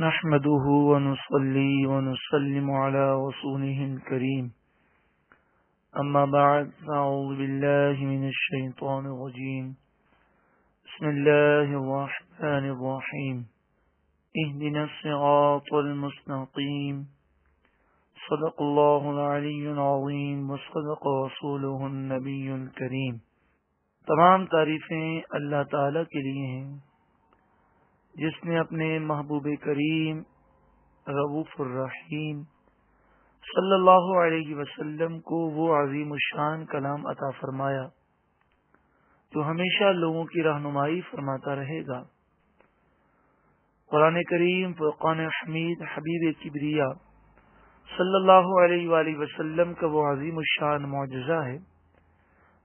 نحمده ونصلي ونسلم على رسوله الكريم أما بعد فأعوذ بالله من الشيطان الرجيم بسم الله الرحمن الرحيم اهدنا الصراط المستقيم صدق الله العلي العظيم وصدق رسوله النبي الكريم۔ تمام تعریفیں اللہ تعالی کے لیے ہیں جس نے اپنے محبوب کریم رؤوف الرحیم صلی اللہ علیہ وسلم کو وہ عظیم الشان کلام عطا فرمایا جو ہمیشہ لوگوں کی رہنمائی فرماتا رہے گا۔ قرآن کریم فرقان حمید حبیب کبریا صلی اللہ علیہ وآلہ وسلم کا وہ عظیم الشان معجزہ ہے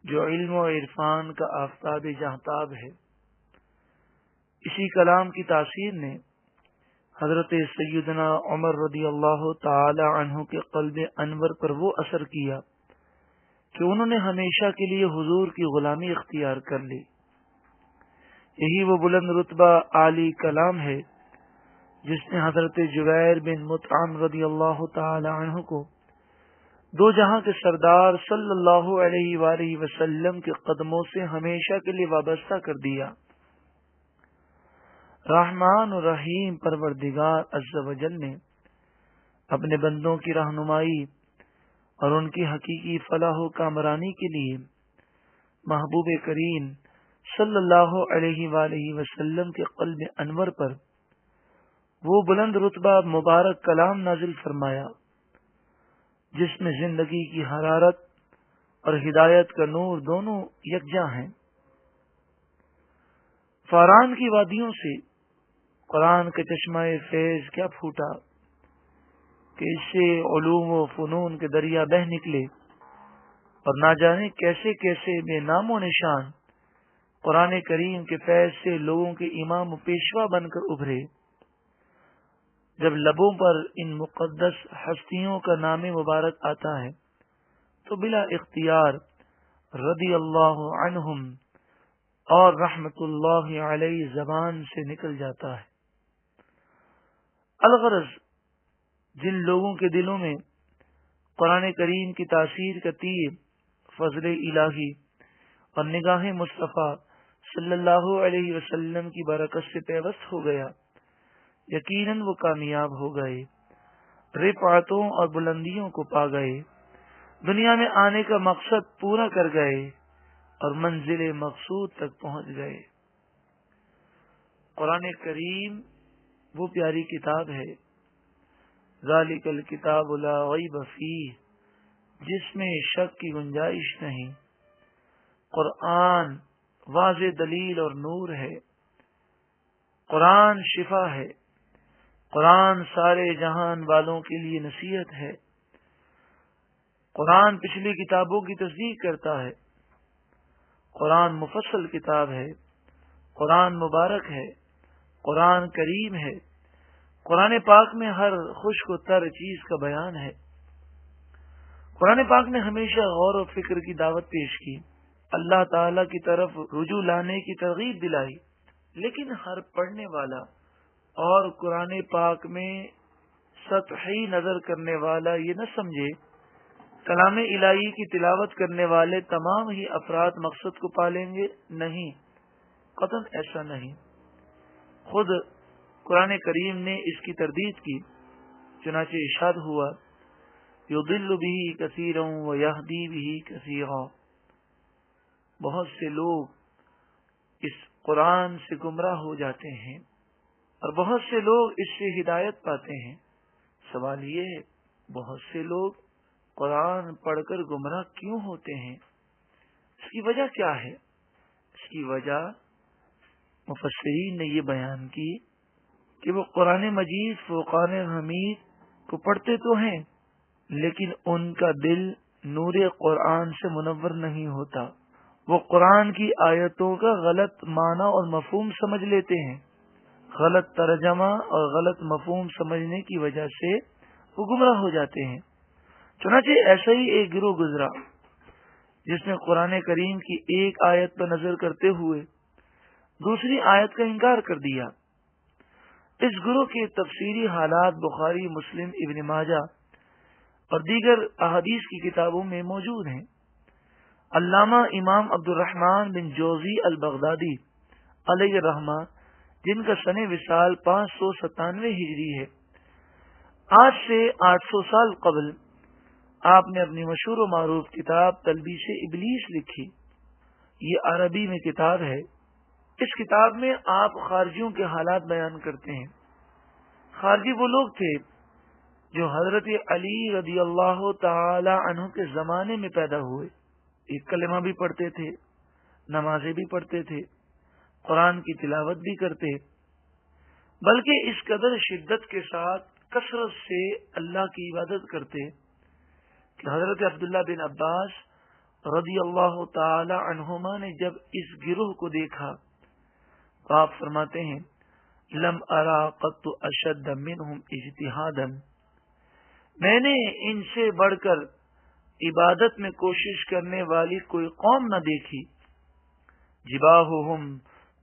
جو علم و عرفان کا آفتاب جاہتاب ہے۔ اسی کلام کی تاثیر نے حضرت سیدنا عمر رضی اللہ تعالی عنہ کے قلب انور پر وہ اثر کیا کہ انہوں نے ہمیشہ کے لیے حضور کی غلامی اختیار کر لی۔ یہی وہ بلند رتبہ عالی کلام ہے جس نے حضرت جبیر بن مطعم رضی اللہ تعالی عنہ کو دو جہاں کے سردار صلی اللہ علیہ وآلہ وسلم کے قدموں سے ہمیشہ کے لیے وابستہ کر دیا۔ رحمان و رحیم پروردگار عز و جل نے اپنے بندوں کی رہنمائی اور ان کی حقیقی فلاح و کامرانی کے لیے محبوب کریم صلی اللہ علیہ وآلہ وسلم کے قلب انور پر وہ بلند رتبہ مبارک کلام نازل فرمایا جس میں زندگی کی حرارت اور ہدایت کا نور دونوں یکجاں ہیں۔ فاران کی وادیوں سے قرآن کا چشمہ فیض کیا پھوٹا کہ اس سے علوم و فنون کے دریا بہ نکلے اور نہ جانے کیسے کیسے بے نام و نشان قرآن کریم کے فیض سے لوگوں کے امام و پیشوا بن کر ابھرے۔ جب لبوں پر ان مقدس ہستیوں کا نام مبارک آتا ہے تو بلا اختیار رضی اللہ عنہم اور رحمت اللہ علیہ زبان سے نکل جاتا ہے۔ الغرض جن لوگوں کے دلوں میں قرآن کریم کی تاثیر کا تیر فضل الہی اور نگاہ مصطفیٰ صلی اللہ علیہ وسلم کی برکت سے پیوست ہو گیا، یقیناً وہ کامیاب ہو گئے، رفعتوں اور بلندیوں کو پا گئے، دنیا میں آنے کا مقصد پورا کر گئے اور منزل مقصود تک پہنچ گئے۔ قرآن کریم وہ پیاری کتاب ہے، ذالک الکتاب لا ریب فیہ، جس میں شک کی گنجائش نہیں۔ قرآن واضح دلیل اور نور ہے، قرآن شفا ہے، قرآن سارے جہان والوں کے لیے نصیحت ہے، قرآن پچھلی کتابوں کی تصدیق کرتا ہے، قرآن مفصل کتاب ہے، قرآن مبارک ہے، قرآن کریم ہے، قرآن پاک میں ہر خشک و تر چیز کا بیان ہے۔ قرآن پاک نے ہمیشہ غور و فکر کی دعوت پیش کی، اللہ تعالی کی طرف رجوع لانے کی ترغیب دلائی، لیکن ہر پڑھنے والا اور قرآن پاک میں سطحی نظر کرنے والا یہ نہ سمجھے کلام الہی کی تلاوت کرنے والے تمام ہی افراد مقصد کو پالیں گے، نہیں، قطعاً ایسا نہیں۔ خود قرآن کریم نے اس کی تردید کی، چنانچہ ارشاد ہوا یضل بہ کثیرا ویہدی بہ کثیرا، بہت سے لوگ اس قرآن سے گمراہ ہو جاتے ہیں اور بہت سے لوگ اس سے ہدایت پاتے ہیں۔ سوال یہ ہے بہت سے لوگ قرآن پڑھ کر گمراہ کیوں ہوتے ہیں؟ اس کی وجہ کیا ہے؟ اس کی وجہ مفسرین نے یہ بیان کی کہ وہ قرآن مجید فرقان حمید کو پڑھتے تو ہیں لیکن ان کا دل نور قرآن سے منور نہیں ہوتا، وہ قرآن کی آیتوں کا غلط معنی اور مفہوم سمجھ لیتے ہیں، غلط ترجمہ اور غلط مفہوم سمجھنے کی وجہ سے وہ گمراہ ہو جاتے ہیں۔ چنانچہ ایسا ہی ایک گروہ گزرا جس نے قرآن کریم کی ایک آیت پر نظر کرتے ہوئے دوسری آیت کا انکار کر دیا۔ اس گروہ کے تفصیلی حالات بخاری، مسلم، ابن ماجہ اور دیگر احادیث کی کتابوں میں موجود ہیں۔ علامہ امام عبد الرحمن بن جوزی البغدادی علیہ الرحمہ، جن کا سن وصال 597 ہجری ہے، آج سے 800 سال قبل آپ نے اپنی مشہور و معروف کتاب تلبیس ابلیس لکھی۔ یہ عربی میں کتاب ہے۔ اس کتاب میں آپ خارجیوں کے حالات بیان کرتے ہیں۔ خارجی وہ لوگ تھے جو حضرت علی رضی اللہ تعالی عنہ کے زمانے میں پیدا ہوئے۔ ایک کلمہ بھی پڑھتے تھے، نمازیں بھی پڑھتے تھے، قرآن کی تلاوت بھی کرتے، بلکہ اس قدر شدت کے ساتھ کثرت سے اللہ کی عبادت کرتے کہ حضرت عبداللہ بن عباس رضی اللہ تعالی عنہما نے جب اس گروہ کو دیکھا تو آپ فرماتے ہیں لم ارا قط اشد منہم اجتہادا، میں نے ان سے بڑھ کر عبادت میں کوشش کرنے والی کوئی قوم نہ دیکھی۔ جباہہم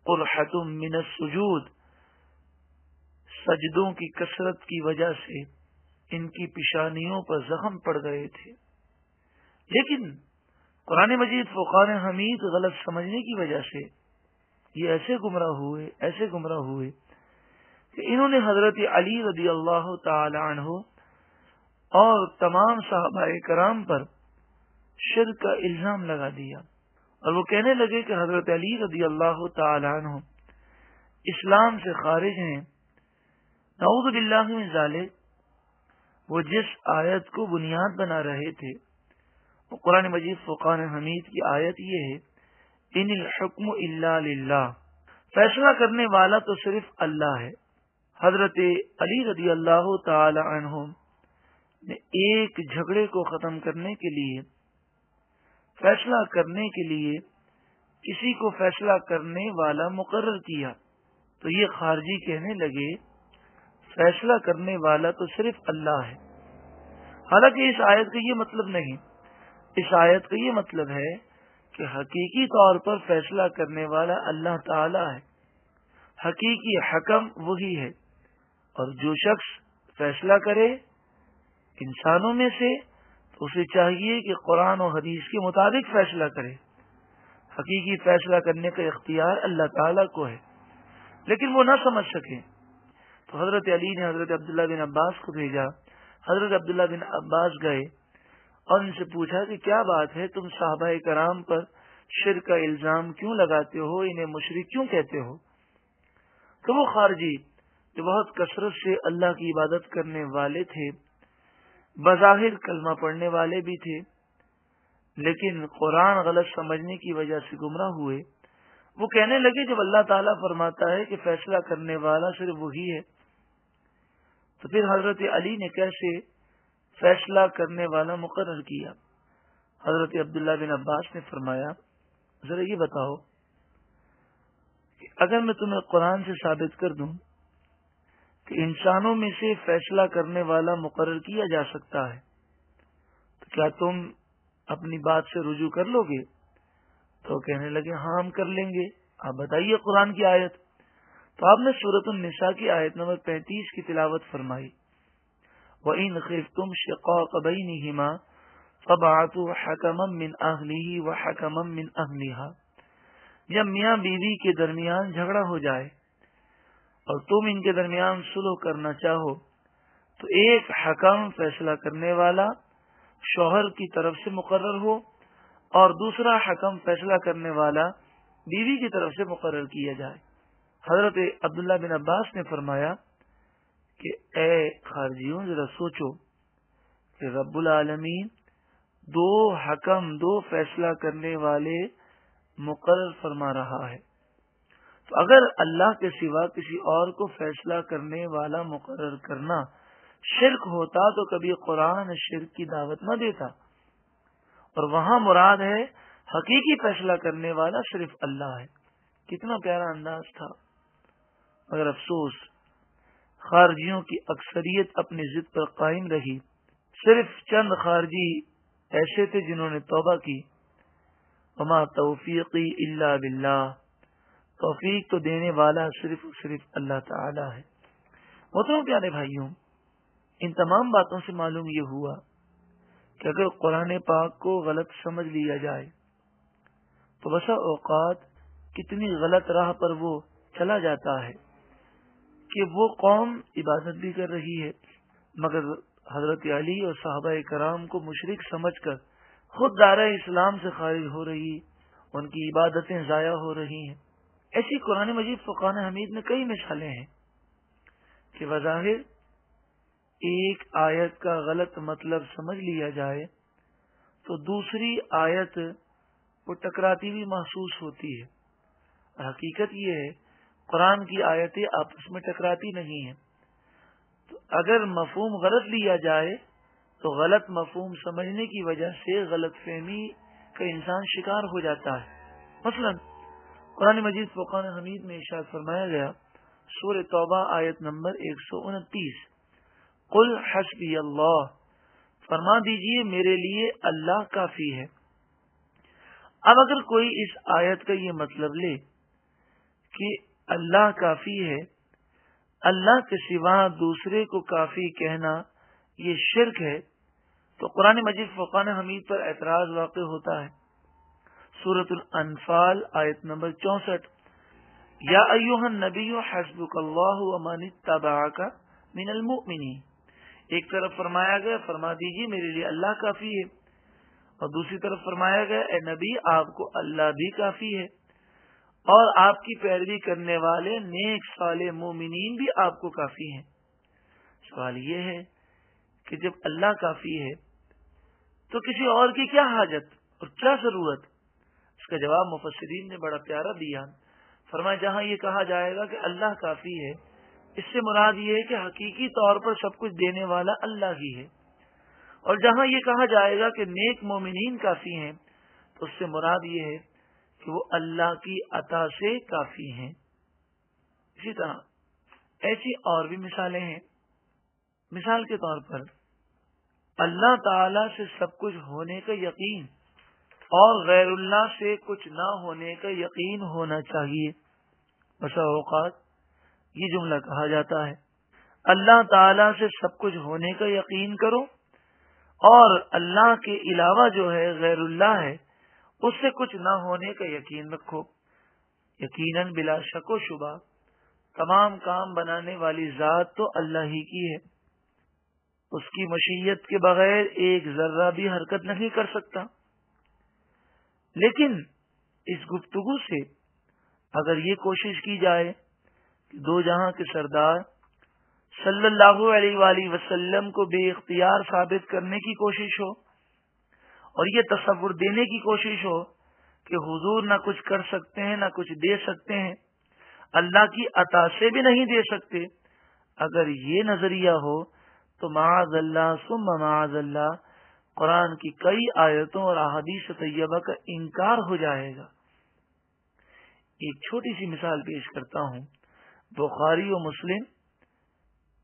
قرحۃ من السجود، سجدوں کی کثرت کی وجہ سے ان کی پیشانیوں پر زخم پڑ گئے تھے، لیکن قرآن مجید فقان حمید غلط سمجھنے کی وجہ سے یہ ایسے گمراہ ہوئے کہ انہوں نے حضرت علی رضی اللہ تعالی عنہ اور تمام صحابہ کرام پر شرک کا الزام لگا دیا، اور وہ کہنے لگے کہ حضرت علی رضی اللہ تعالی عنہ اسلام سے خارج ہیں۔ نعوذ باللہ من ذالک، وہ جس آیت کو بنیاد بنا رہے تھے وہ قرآن مجید فقان حمید کی آیت یہ ہے ان الحکم الا للہ، فیصلہ کرنے والا تو صرف اللہ ہے۔ حضرت علی رضی اللہ تعالی عنہ نے ایک جھگڑے کو ختم کرنے کے لیے، فیصلہ کرنے کے لیے کسی کو فیصلہ کرنے والا مقرر کیا تو یہ خارجی کہنے لگے فیصلہ کرنے والا تو صرف اللہ ہے۔ حالانکہ اس آیت کا یہ مطلب نہیں، اس آیت کا یہ مطلب ہے کہ حقیقی طور پر فیصلہ کرنے والا اللہ تعالی ہے، حقیقی حکم وہی ہے، اور جو شخص فیصلہ کرے انسانوں میں سے تو اسے چاہیے کہ قرآن و حدیث کے مطابق فیصلہ کرے۔ حقیقی فیصلہ کرنے کا اختیار اللہ تعالی کو ہے، لیکن وہ نہ سمجھ سکے تو حضرت علی نے حضرت عبداللہ بن عباس کو بھیجا۔ حضرت عبداللہ بن عباس گئے اور ان سے پوچھا کہ کیا بات ہے، تم صحابہ کرام پر شرک کا الزام کیوں لگاتے ہو، انہیں مشرک کیوں کہتے ہو؟ تو وہ خارجی جو بہت کثرت سے اللہ کی عبادت کرنے والے تھے، بظاہر کلمہ پڑھنے والے بھی تھے، لیکن قرآن غلط سمجھنے کی وجہ سے گمراہ ہوئے، وہ کہنے لگے جب اللہ تعالیٰ فرماتا ہے کہ فیصلہ کرنے والا صرف وہی ہے تو پھر حضرت علی نے کیسے فیصلہ کرنے والا مقرر کیا؟ حضرت عبداللہ بن عباس نے فرمایا ذرا یہ بتاؤ کہ اگر میں تمہیں قرآن سے ثابت کر دوں کہ انسانوں میں سے فیصلہ کرنے والا مقرر کیا جا سکتا ہے تو کیا تم اپنی بات سے رجوع کر لو گے؟ تو کہنے لگے ہاں ہم کر لیں گے، آپ بتائیے قرآن کی آیت۔ تو آپ نے سورۃ النساء کی آیت نمبر 35 کی تلاوت فرمائی وَإِنْ خِفْتُمْ شِقَاقَ بَيْنِهِمَا فَابْعَثُوا حَكَمًا مِّنْ أَهْلِهِ وَحَكَمًا مِّنْ أَهْلِهَا، جب میاں بیوی کے درمیان جھگڑا ہو جائے اور تم ان کے درمیان صلح کرنا چاہو تو ایک حکم فیصلہ کرنے والا شوہر کی طرف سے مقرر ہو اور دوسرا حکم فیصلہ کرنے والا بیوی کی طرف سے مقرر کیا جائے۔ حضرت عبداللہ بن عباس نے فرمایا کہ اے خارجیوں ذرا سوچو کہ رب العالمین دو حکم، دو فیصلہ کرنے والے مقرر فرما رہا ہے، تو اگر اللہ کے سوا کسی اور کو فیصلہ کرنے والا مقرر کرنا شرک ہوتا تو کبھی قرآن شرک کی دعوت نہ دیتا، اور وہاں مراد ہے حقیقی فیصلہ کرنے والا صرف اللہ ہے۔ کتنا پیارا انداز تھا، مگر افسوس خارجیوں کی اکثریت اپنی ضد پر قائم رہی۔ صرف چند خارجی ایسے تھے جنہوں نے توبہ کی۔ وما توفیقی الا باللہ، توفیق تو دینے والا صرف اللہ تعالی ہے۔ محترم پیارے بھائیوں، ان تمام باتوں سے معلوم یہ ہوا کہ اگر قرآن پاک کو غلط سمجھ لیا جائے تو بسا اوقات کتنی غلط راہ پر وہ چلا جاتا ہے کہ وہ قوم عبادت بھی کر رہی ہے مگر حضرت علی اور صحابہ کرام کو مشرک سمجھ کر خود دائرہ اسلام سے خارج ہو رہی، ان کی عبادتیں ضائع ہو رہی ہیں۔ ایسی قرآن مجید فرقان حمید میں کئی مثالیں ہیں کہ بظاہر ایک آیت کا غلط مطلب سمجھ لیا جائے تو دوسری آیت وہ ٹکراتی بھی محسوس ہوتی ہے، اور حقیقت یہ ہے قرآن کی آیتیں آپس میں ٹکراتی نہیں ہیں۔ تو اگر مفہوم غلط لیا جائے تو غلط مفہوم سمجھنے کی وجہ سے غلط فہمی کا انسان شکار ہو جاتا ہے۔ مثلا قرآن مجید فرقان حمید میں ارشاد فرمایا گیا، سورہ توبہ آیت نمبر 129، قل حسبی اللہ، فرما دیجئے میرے لیے اللہ کافی ہے۔ اب اگر کوئی اس آیت کا یہ مطلب لے کہ اللہ کافی ہے، اللہ کے سوا دوسرے کو کافی کہنا یہ شرک ہے، تو قرآن مجید فرقان حمید پر اعتراض واقع ہوتا ہے۔ سورۃ الانفال آیت نمبر 64، یا ایھا النبی حسبک اللہ ومن اتبعک من المؤمنین، ایک طرف فرمایا گیا فرما دیجیے میرے لیے اللہ کافی ہے، اور دوسری طرف فرمایا گیا اے نبی آپ کو اللہ بھی کافی ہے، اور آپ کی پیروی کرنے والے نیک صالح مومنین بھی آپ کو کافی ہیں۔ سوال یہ ہے کہ جب اللہ کافی ہے تو کسی اور کی کیا حاجت اور کیا ضرورت؟ اس کا جواب مفسرین نے بڑا پیارا دیا، فرمایا جہاں یہ کہا جائے گا کہ اللہ کافی ہے، اس سے مراد یہ ہے کہ حقیقی طور پر سب کچھ دینے والا اللہ ہی ہے، اور جہاں یہ کہا جائے گا کہ نیک مومنین کافی ہیں تو اس سے مراد یہ ہے کہ وہ اللہ کی عطا سے کافی ہیں۔ اسی طرح ایسی اور بھی مثالیں ہیں۔ مثال کے طور پر اللہ تعالی سے سب کچھ ہونے کا یقین اور غیر اللہ سے کچھ نہ ہونے کا یقین ہونا چاہیے۔ بسا اوقات یہ جملہ کہا جاتا ہے اللہ تعالی سے سب کچھ ہونے کا یقین کرو اور اللہ کے علاوہ جو ہے غیر اللہ ہے اس سے کچھ نہ ہونے کا یقین رکھو۔ یقیناً بلا شک و شبہ تمام کام بنانے والی ذات تو اللہ ہی کی ہے، اس کی مشیت کے بغیر ایک ذرہ بھی حرکت نہیں کر سکتا۔ لیکن اس گفتگو سے اگر یہ کوشش کی جائے کہ دو جہاں کے سردار صلی اللہ علیہ وآلہ وسلم کو بے اختیار ثابت کرنے کی کوشش ہو اور یہ تصور دینے کی کوشش ہو کہ حضور نہ کچھ کر سکتے ہیں نہ کچھ دے سکتے ہیں، اللہ کی عطا سے بھی نہیں دے سکتے، اگر یہ نظریہ ہو تو معاذ اللہ ثم معاذ اللہ قرآن کی کئی آیتوں اور احادیث طیبہ کا انکار ہو جائے گا۔ ایک چھوٹی سی مثال پیش کرتا ہوں، بخاری و مسلم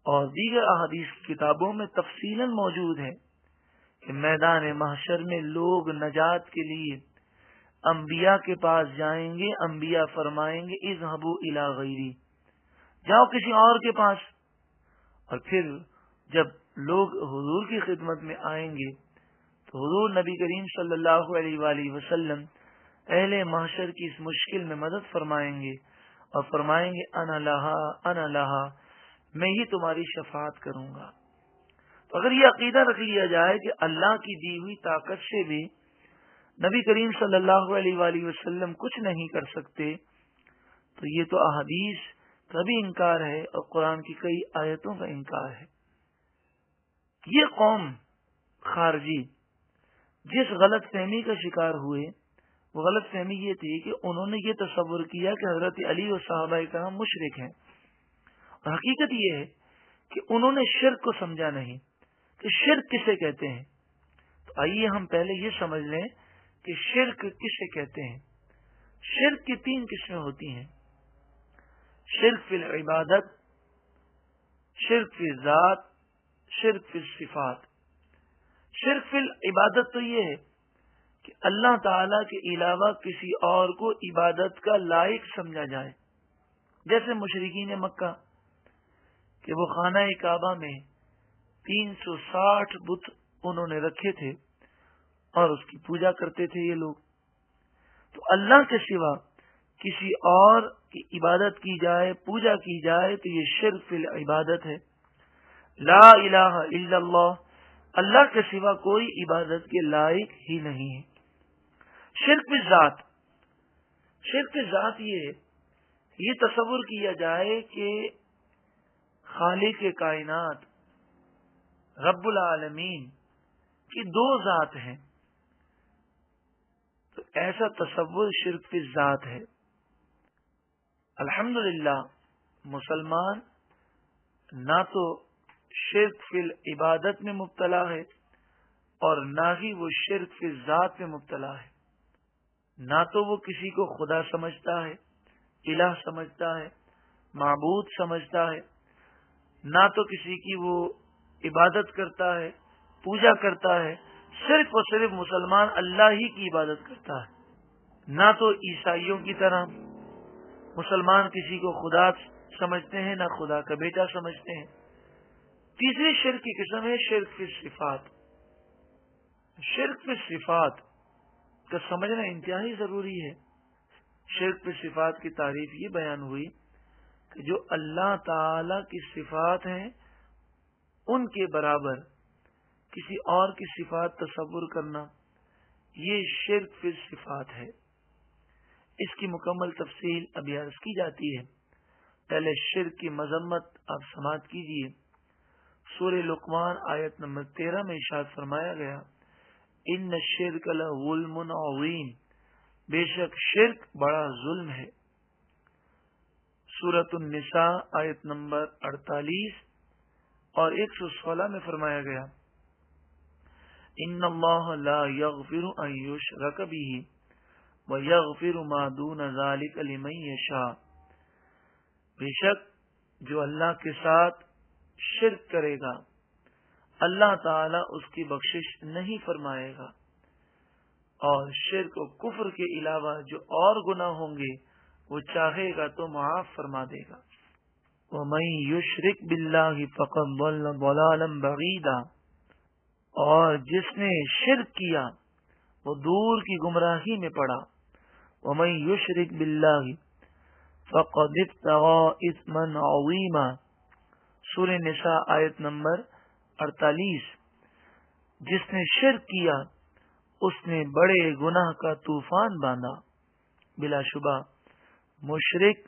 اور دیگر احادیث کی کتابوں میں تفصیلاً موجود ہے کہ میدان محشر میں لوگ نجات کے لیے انبیاء کے پاس جائیں گے، انبیاء فرمائیں گے اذهبوا الی غیری، جاؤ کسی اور کے پاس، اور پھر جب لوگ حضور کی خدمت میں آئیں گے تو حضور نبی کریم صلی اللہ علیہ وآلہ وسلم اہل محشر کی اس مشکل میں مدد فرمائیں گے اور فرمائیں گے انا لہا، میں ہی تمہاری شفاعت کروں گا۔ تو اگر یہ عقیدہ رکھ لیا جائے کہ اللہ کی دی ہوئی طاقت سے بھی نبی کریم صلی اللہ علیہ وآلہ وسلم کچھ نہیں کر سکتے تو یہ تو احادیث کا بھی انکار ہے اور قرآن کی کئی آیتوں کا انکار ہے۔ یہ قوم خارجی جس غلط فہمی کا شکار ہوئے وہ غلط فہمی یہ تھی کہ انہوں نے یہ تصور کیا کہ حضرت علی اور صحابہ کرام مشرک ہیں، اور حقیقت یہ ہے کہ انہوں نے شرک کو سمجھا نہیں کہ شرک کسے کہتے ہیں۔ تو آئیے ہم پہلے یہ سمجھ لیں کہ شرک کسے کہتے ہیں۔ شرک کی تین قسمیں ہوتی ہیں، شرک فی العبادت، شرک فی الذات، شرک فی الصفات۔ شرک فی العبادت تو یہ ہے کہ اللہ تعالی کے علاوہ کسی اور کو عبادت کا لائق سمجھا جائے، جیسے مشرکین مکہ کہ وہ خانہ کعبہ میں 360 بت انہوں نے رکھے تھے اور اس کی پوجا کرتے تھے یہ لوگ. تو اللہ کے سوا کسی اور کی عبادت کی جائے، پوجا کی جائے تو یہ شرک فی العبادت ہے. لا الہ الا اللہ، اللہ کے سوا کوئی عبادت کے لائق ہی نہیں ہے. شرک فی ذات، شرک فی ذات یہ تصور کیا جائے کہ خالق کائنات رب العالمین کی دو ذات ہیں، تو ایسا تصور شرک فی ذات ہے. الحمدللہ مسلمان نہ تو شرک فی العبادت میں مبتلا ہے اور نہ ہی وہ شرک فی ذات میں مبتلا ہے. نہ تو وہ کسی کو خدا سمجھتا ہے، الہ سمجھتا ہے، معبود سمجھتا ہے، نہ تو کسی کی وہ عبادت کرتا ہے، پوجا کرتا ہے. صرف اور صرف مسلمان اللہ ہی کی عبادت کرتا ہے. نہ تو عیسائیوں کی طرح مسلمان کسی کو خدا سمجھتے ہیں، نہ خدا کا بیٹا سمجھتے ہیں. تیسری شرک کی قسم ہے شرک فی صفات. شرک فی صفات کا سمجھنا انتہائی ضروری ہے. شرک فی صفات کی تعریف یہ بیان ہوئی کہ جو اللہ تعالی کی صفات ہیں ان کے برابر کسی اور کی صفات تصور کرنا، یہ شرک فی صفات ہے. اس کی مکمل تفصیل ابھی عرض کی جاتی ہے. پہلے شرک کی مذمت آپ سماعت کیجیے. سورہ لقمان آیت نمبر 13 میں ارشاد فرمایا گیا، ان الشرک لظلم عظیم، بے شک شرک بڑا ظلم ہے. سورۃ النساء آیت نمبر 48 اور 116 میں فرمایا گیا، ان اللہ لا یغفر ان یشرک بہ ویغفر ما دون ذلک لمن یشاء. بے شک جو اللہ کے ساتھ شرک کرے گا اللہ تعالی اس کی بخشش نہیں فرمائے گا، اور شرک و کفر کے علاوہ جو اور گناہ ہوں گے وہ چاہے گا تو معاف فرما دے گا. وَمَن یشرک بِاللَّهِ فَقَدْ ضَلَّ ضَلَالًا بَعِیدًا، اور جس نے شرک کیا وہ دور کی گمراہی میں پڑا. وَمَن یشرک بِاللَّهِ فَقَدِ ابْتَغَىٰ إِثْمًا عَظِیمًا. سورہ نساء آیت نمبر 48. جس نے شرک کیا اس نے بڑے گناہ کا طوفان باندھا. بلا شبہ مشرک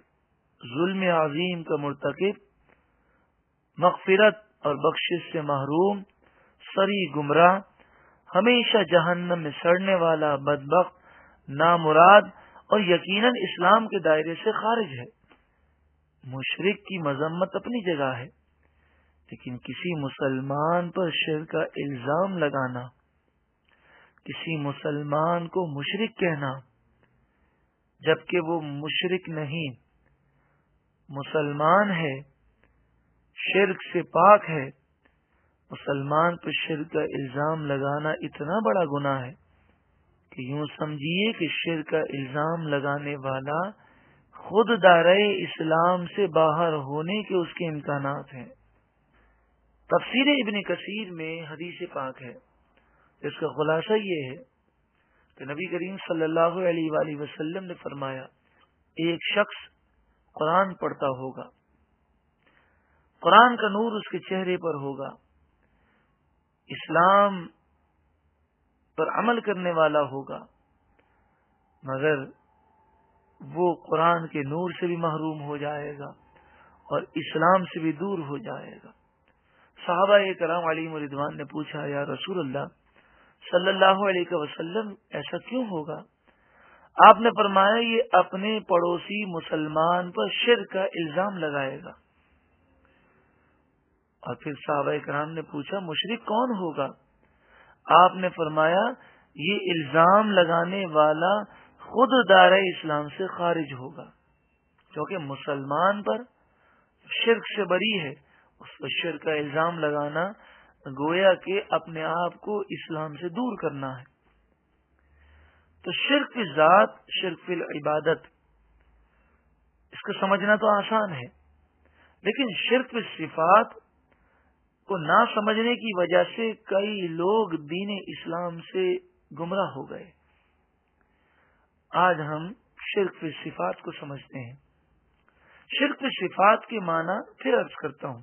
ظلم عظیم کا مرتکب، مغفرت اور بخشش سے محروم، سری گمراہ، ہمیشہ جہنم میں سڑنے والا، بدبخت، نامراد اور یقیناً اسلام کے دائرے سے خارج ہے. مشرک کی مذمت اپنی جگہ ہے، لیکن کسی مسلمان پر شرک کا الزام لگانا، کسی مسلمان کو مشرک کہنا جبکہ وہ مشرک نہیں، مسلمان ہے، شرک سے پاک ہے، مسلمان پر شرک کا الزام لگانا اتنا بڑا گناہ ہے کہ یوں سمجھیے کہ شرک کا الزام لگانے والا خود دائرۂ اسلام سے باہر ہونے کے اس کے امکانات ہیں. تفسیر ابن کثیر میں حدیث پاک ہے، اس کا خلاصہ یہ ہے کہ نبی کریم صلی اللہ علیہ وآلہ وسلم نے فرمایا، ایک شخص قرآن پڑھتا ہوگا، قرآن کا نور اس کے چہرے پر ہوگا، اسلام پر عمل کرنے والا ہوگا، مگر وہ قرآن کے نور سے بھی محروم ہو جائے گا اور اسلام سے بھی دور ہو جائے گا. صحابہ کرام علیہم رضوان نے پوچھا، یا رسول اللہ صلی اللہ علیہ وسلم ایسا کیوں ہوگا؟ آپ نے فرمایا، یہ اپنے پڑوسی مسلمان پر شرک کا الزام لگائے گا. اور پھر صحابہ کرام نے پوچھا، مشرک کون ہوگا؟ آپ نے فرمایا، یہ الزام لگانے والا خود دائرۂ اسلام سے خارج ہوگا، کیونکہ مسلمان پر شرک سے بری ہے، اس پر شرک کا الزام لگانا گویا کہ اپنے آپ کو اسلام سے دور کرنا ہے. تو شرک فی ذات، شرک فی العبادت، اس کو سمجھنا تو آسان ہے، لیکن شرک صفات کو نہ سمجھنے کی وجہ سے کئی لوگ دین اسلام سے گمراہ ہو گئے۔ آج ہم شرک فی صفات کو سمجھتے ہیں۔ شرک فی صفات کے معنی پھر عرض کرتا ہوں۔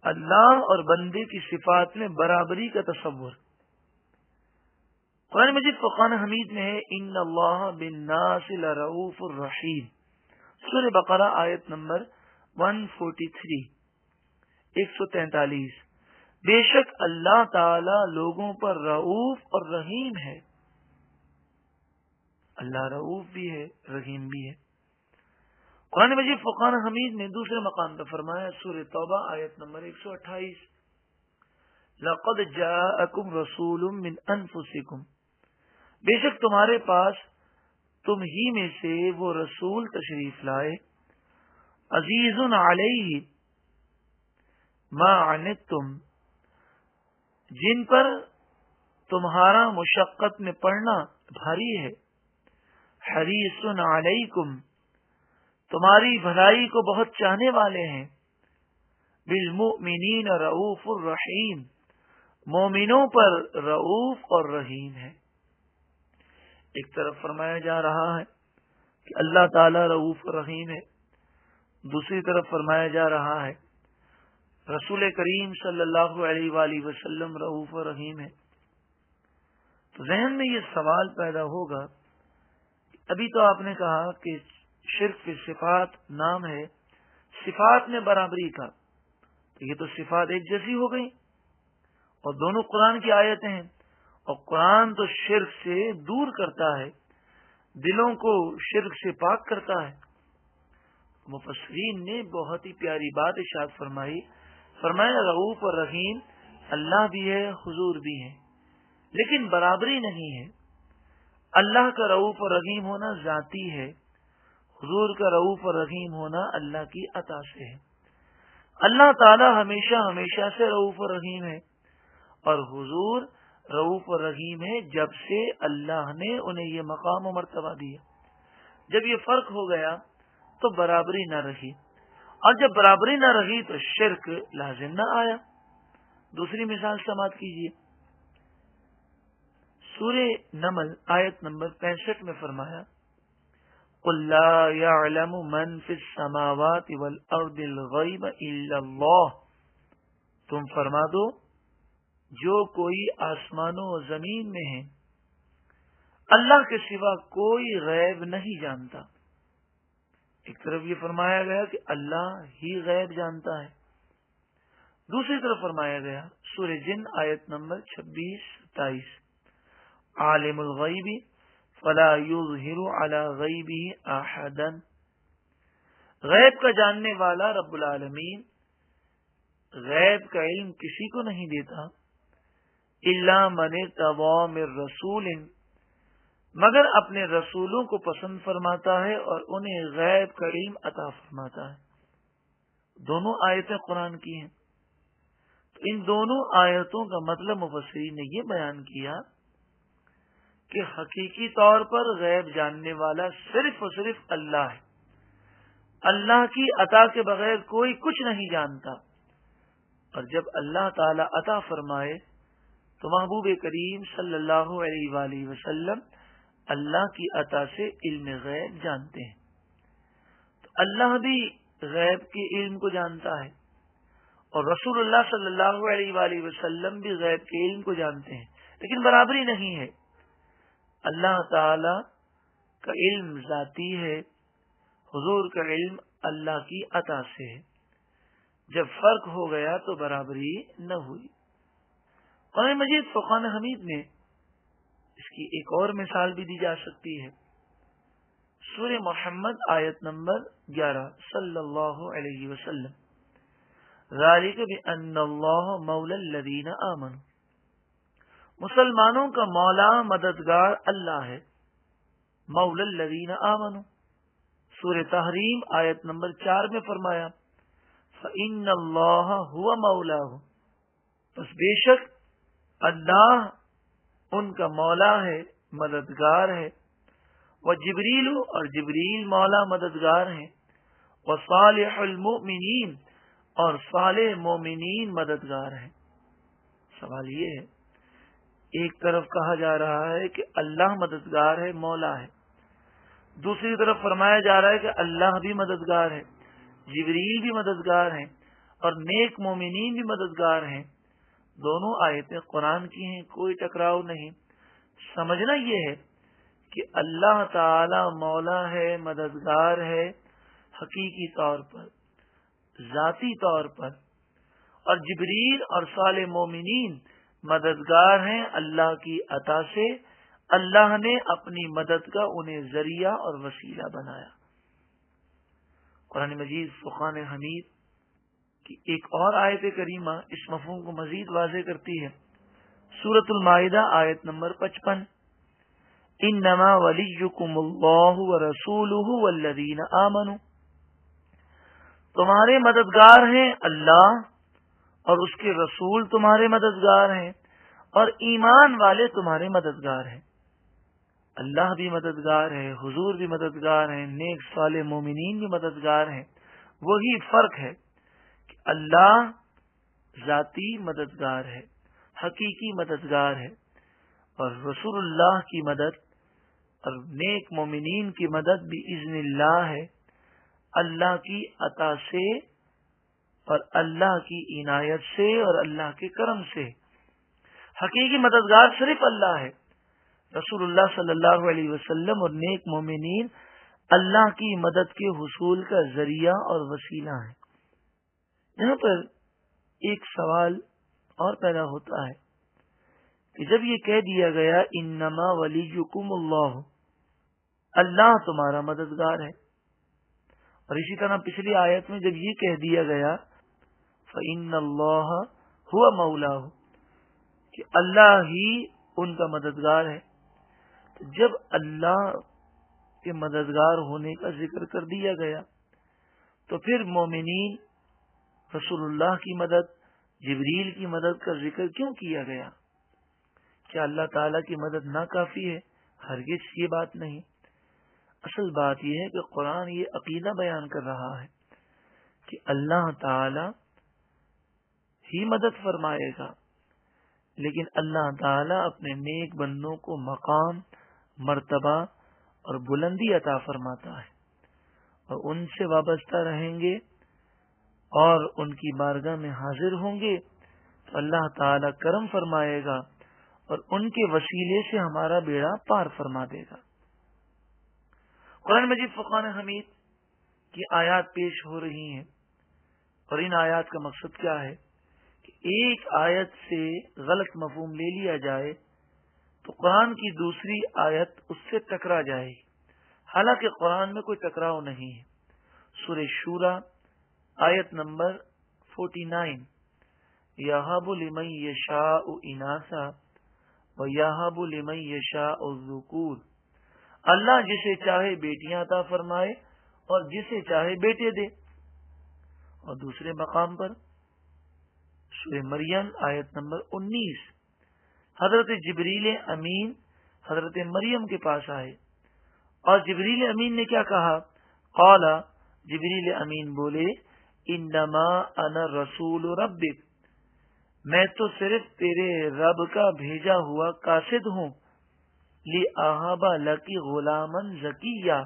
اللہ اور بندے کی صفات میں برابری کا تصور۔ قرآن مجید فرقان حمید میں ہے ان اللہ بالناس لرؤوف الرحیم، سورہ بقرہ آیت نمبر 143 143۔ بے شک اللہ تعالی لوگوں پر رؤوف اور رحیم ہے۔ اللہ رؤوف بھی ہے، رحیم بھی ہے۔ قرآن مجید فرقان حمید نے دوسرے مقام پر فرمایا، سورہ توبہ آیت نمبر 128، لقد جاءکم رسول من انفسکم، بے شک تمہارے پاس تم ہی میں سے وہ رسول تشریف لائے، عزیز علیہ ما عنتم، جن پر تمہارا مشقت میں پڑنا بھاری ہے، حریص علیکم، تمہاری بھلائی کو بہت چاہنے والے ہیں، بالمؤمنین رؤوف الرحیم، مومنوں پر رؤوف اور رحیم ہے۔ ایک طرف فرمایا جا رہا ہے کہ اللہ تعالی رؤوف اور رحیم ہے، دوسری طرف فرمایا جا رہا ہے رسول کریم صلی اللہ علیہ وآلہ وسلم رؤوف اور رحیم ہے۔ تو ذہن میں یہ سوال پیدا ہوگا، ابھی تو آپ نے کہا کہ شرک فی صفات نام ہے صفات میں برابری کا، تو یہ تو صفات ایک جیسی ہو گئی اور دونوں قرآن کی آیتیں ہیں، اور قرآن تو شرک سے دور کرتا ہے، دلوں کو شرک سے پاک کرتا ہے۔ مفسرین نے بہت ہی پیاری بات ارشاد فرمائی، فرمایا رؤوف اور رحیم اللہ بھی ہے، حضور بھی ہے، لیکن برابری نہیں ہے۔ اللہ کا رؤوف اور رحیم ہونا ذاتی ہے، حضور کا رؤوف اور رحیم ہونا اللہ کی عطا سے ہے۔ اللہ تعالی ہمیشہ سے رؤوف اور رحیم ہے، اور حضور رؤوف اور رحیم ہے جب سے اللہ نے انہیں یہ مقام و مرتبہ دیا۔ جب یہ فرق ہو گیا تو برابری نہ رہی، اور جب برابری نہ رہی تو شرک لازم نہ آیا۔ دوسری مثال سماعت کیجیے، سورہ نمل آیت نمبر 65 میں فرمایا، قل لا يعلم من في السماوات والارض الغیب الا اللہ، تم فرما دو جو کوئی آسمانوں و زمین میں ہے اللہ کے سوا کوئی غیب نہیں جانتا۔ ایک طرف یہ فرمایا گیا کہ اللہ ہی غیب جانتا ہے، دوسری طرف فرمایا گیا سورہ جن آیت نمبر 26-27، عالم الغیب فلا یظہر علی غیبہ احدا، غیب کا جاننے والا رب العالمین غیب کا علم کسی کو نہیں دیتا، الا من ارتضی من رسول، مگر اپنے رسولوں کو پسند فرماتا ہے اور انہیں غیب کا علم عطا فرماتا ہے۔ دونوں آیتیں قرآن کی ہیں، تو ان دونوں آیتوں کا مطلب مفسرین نے یہ بیان کیا کہ حقیقی طور پر غیب جاننے والا صرف اور صرف اللہ ہے، اللہ کی عطا کے بغیر کوئی کچھ نہیں جانتا، اور جب اللہ تعالی عطا فرمائے تو محبوب کریم صلی اللہ علیہ وآلہ وسلم اللہ کی عطا سے علم غیب جانتے ہیں۔ تو اللہ بھی غیب کے علم کو جانتا ہے، اور رسول اللہ صلی اللہ علیہ وآلہ وسلم بھی غیب کے علم کو جانتے ہیں، لیکن برابری نہیں ہے۔ اللہ تعالی کا علم ذاتی ہے، حضور کا علم اللہ کی عطا سے ہے۔ جب فرق ہو گیا تو برابری نہ ہوئی۔ قرآن مجید فرقان حمید میں اس کی ایک اور مثال بھی دی جا سکتی ہے، سورہ محمد آیت نمبر 11، صلی اللہ علیہ وسلم، ذالک بأن اللہ مولا الذین آمنوا، مسلمانوں کا مولا مددگار اللہ ہے، مولا الذین آمنوا۔ سورہ تحریم آیت نمبر 4 میں فرمایا، فإن اللہ هو مولاه، پس بے شک اللہ ان کا مولا ہے، مددگار ہے، وہ جبریل اور جبریل مولا مددگار ہیں، وصالح المؤمنین، اور صالح مومنین مددگار ہیں۔ سوال یہ ہے، ایک طرف کہا جا رہا ہے کہ اللہ مددگار ہے، مولا ہے، دوسری طرف فرمایا جا رہا ہے کہ اللہ بھی مددگار ہے، جبریل بھی مددگار ہیں، اور نیک مومنین بھی مددگار ہیں۔ دونوں آیتیں قرآن کی ہیں، کوئی ٹکراؤ نہیں۔ سمجھنا یہ ہے کہ اللہ تعالی مولا ہے، مددگار ہے، حقیقی طور پر، ذاتی طور پر، اور جبریل اور صالح مومنین مددگار ہیں اللہ کی عطا سے۔ اللہ نے اپنی مدد کا انہیں ذریعہ اور وسیلہ بنایا۔ قرآن مجید فرقان حمید کی ایک اور آیت کریمہ اس مفہوم کو مزید واضح کرتی ہے۔ سورۃ المائدہ آیت نمبر 55، انما ولیکم اللہ ورسولہ والذین آمنوا، تمہارے مددگار ہیں اللہ اور اس کے رسول تمہارے مددگار ہیں، اور ایمان والے تمہارے مددگار ہیں۔ اللہ بھی مددگار ہے، حضور بھی مددگار ہیں، نیک صالح مومنین بھی مددگار ہیں۔ وہی فرق ہے کہ اللہ ذاتی مددگار ہے، حقیقی مددگار ہے، اور رسول اللہ کی مدد اور نیک مومنین کی مدد بھی اذن اللہ ہے، اللہ کی عطا سے اور اللہ کی عنایت سے اور اللہ کے کرم سے۔ حقیقی مددگار صرف اللہ ہے، رسول اللہ صلی اللہ علیہ وسلم اور نیک مومنین اللہ کی مدد کے حصول کا ذریعہ اور وسیلہ ہیں۔ یہاں پر ایک سوال اور پیدا ہوتا ہے کہ جب یہ کہہ دیا گیا انما ولیکم اللہ، اللہ تمہارا مددگار ہے، اور اسی طرح پچھلی آیت میں جب یہ کہہ دیا گیا فإن اللہ هو مولاه، کہ اللہ ہی ان کا مددگار ہے، تو جب اللہ کے مددگار ہونے کا ذکر کر دیا گیا تو پھر مومنین، رسول اللہ کی مدد، جبریل کی مدد کا ذکر کیوں کیا گیا؟ کیا اللہ تعالی کی مدد ناکافی ہے؟ ہرگز یہ بات نہیں۔ اصل بات یہ ہے کہ قرآن یہ عقیدہ بیان کر رہا ہے کہ اللہ تعالی ہی مدد فرمائے گا، لیکن اللہ تعالی اپنے نیک بندوں کو مقام، مرتبہ اور بلندی عطا فرماتا ہے، اور ان سے وابستہ رہیں گے اور ان کی بارگاہ میں حاضر ہوں گے تو اللہ تعالی کرم فرمائے گا اور ان کے وسیلے سے ہمارا بیڑا پار فرما دے گا۔ قرآن مجید فرقان حمید کی آیات پیش ہو رہی ہیں، اور ان آیات کا مقصد کیا ہے کہ ایک آیت سے غلط مفہوم لے لیا جائے تو قرآن کی دوسری آیت اس سے ٹکرا جائے گی، حالانکہ قرآن میں کوئی ٹکراؤ نہیں ہے۔ سورہ شورى آیت نمبر 49، یَهَبُ لِمَن یَشَاءُ إِنَاثًا وَیَهَبُ لِمَن یَشَاءُ الذُّکُورَ، اللہ جسے چاہے بیٹیاں عطا فرمائے اور جسے چاہے بیٹے دے۔ اور دوسرے مقام پر سورہ مریم آیت نمبر 19، حضرت جبریل امین حضرت مریم کے پاس آئے اور جبریل امین نے کیا کہا؟ قال، جبریل امین بولے انما انا رسول ربک، میں تو صرف تیرے رب کا بھیجا ہوا قاصد ہوں، لِأَهَبَ لَكِ غُلَامًا زَكِيًّا،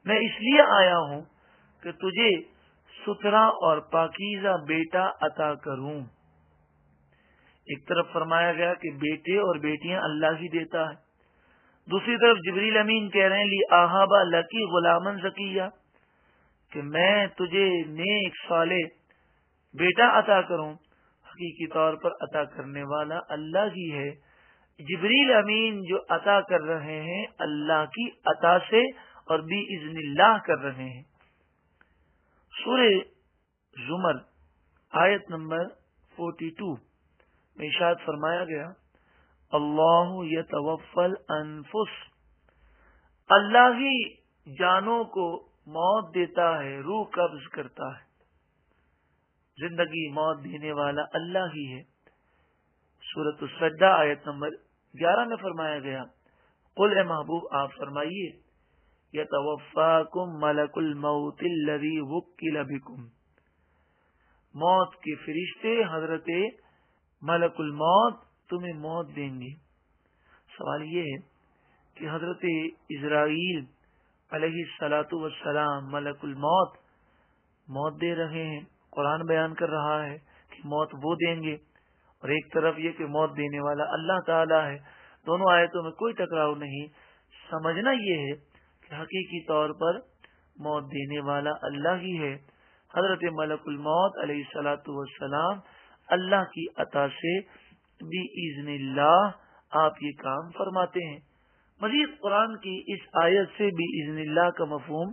میں اس لیے آیا ہوں کہ تجھے ستھرا اور پاکیزہ بیٹا عطا کروں۔ ایک طرف فرمایا گیا کہ بیٹے اور بیٹیاں اللہ ہی دیتا ہے، دوسری طرف جبریل امین کہہ رہے ہیں لِأَهَبَ لَكِ غُلَامًا زَكِيًّا، کہ میں تجھے نیک صالح بیٹا عطا کروں۔ حقیقی طور پر عطا کرنے والا اللہ ہی ہے، جبریل امین جو عطا کر رہے ہیں اللہ کی عطا سے اور بِإِذْنِ اللہ کر رہے ہیں۔ سورہ زمر آیت نمبر 42 میں ارشاد فرمایا گیا اللہ یتوفی الانفس، اللہ ہی جانوں کو موت دیتا ہے، روح قبض کرتا ہے، زندگی موت دینے والا اللہ ہی ہے۔ سورۃ السجدہ آیت نمبر 11 میں فرمایا گیا قل اے محبوب آپ فرمائیے یتوفاکم ملک الموت الذی وکل بکم، موت کے فرشتے حضرت ملک الموت تمہیں موت دیں گے۔ سوال یہ ہے کہ حضرت اسرائیل علیہ الصلاۃ والسلام ملک الموت موت دے رہے ہیں، قرآن بیان کر رہا ہے کہ موت وہ دیں گے، اور ایک طرف یہ کہ موت دینے والا اللہ تعالی ہے۔ دونوں آیتوں میں کوئی ٹکراؤ نہیں۔ سمجھنا یہ ہے کہ حقیقی طور پر موت دینے والا اللہ ہی ہے۔ حضرت ملک الموت علیہ الصلاۃ والسلام اللہ کی عطا سے بِإِذْنِ اللہ آپ یہ کام فرماتے ہیں۔ مزید قرآن کی اس آیت سے بِإِذْنِ اللہ کا مفہوم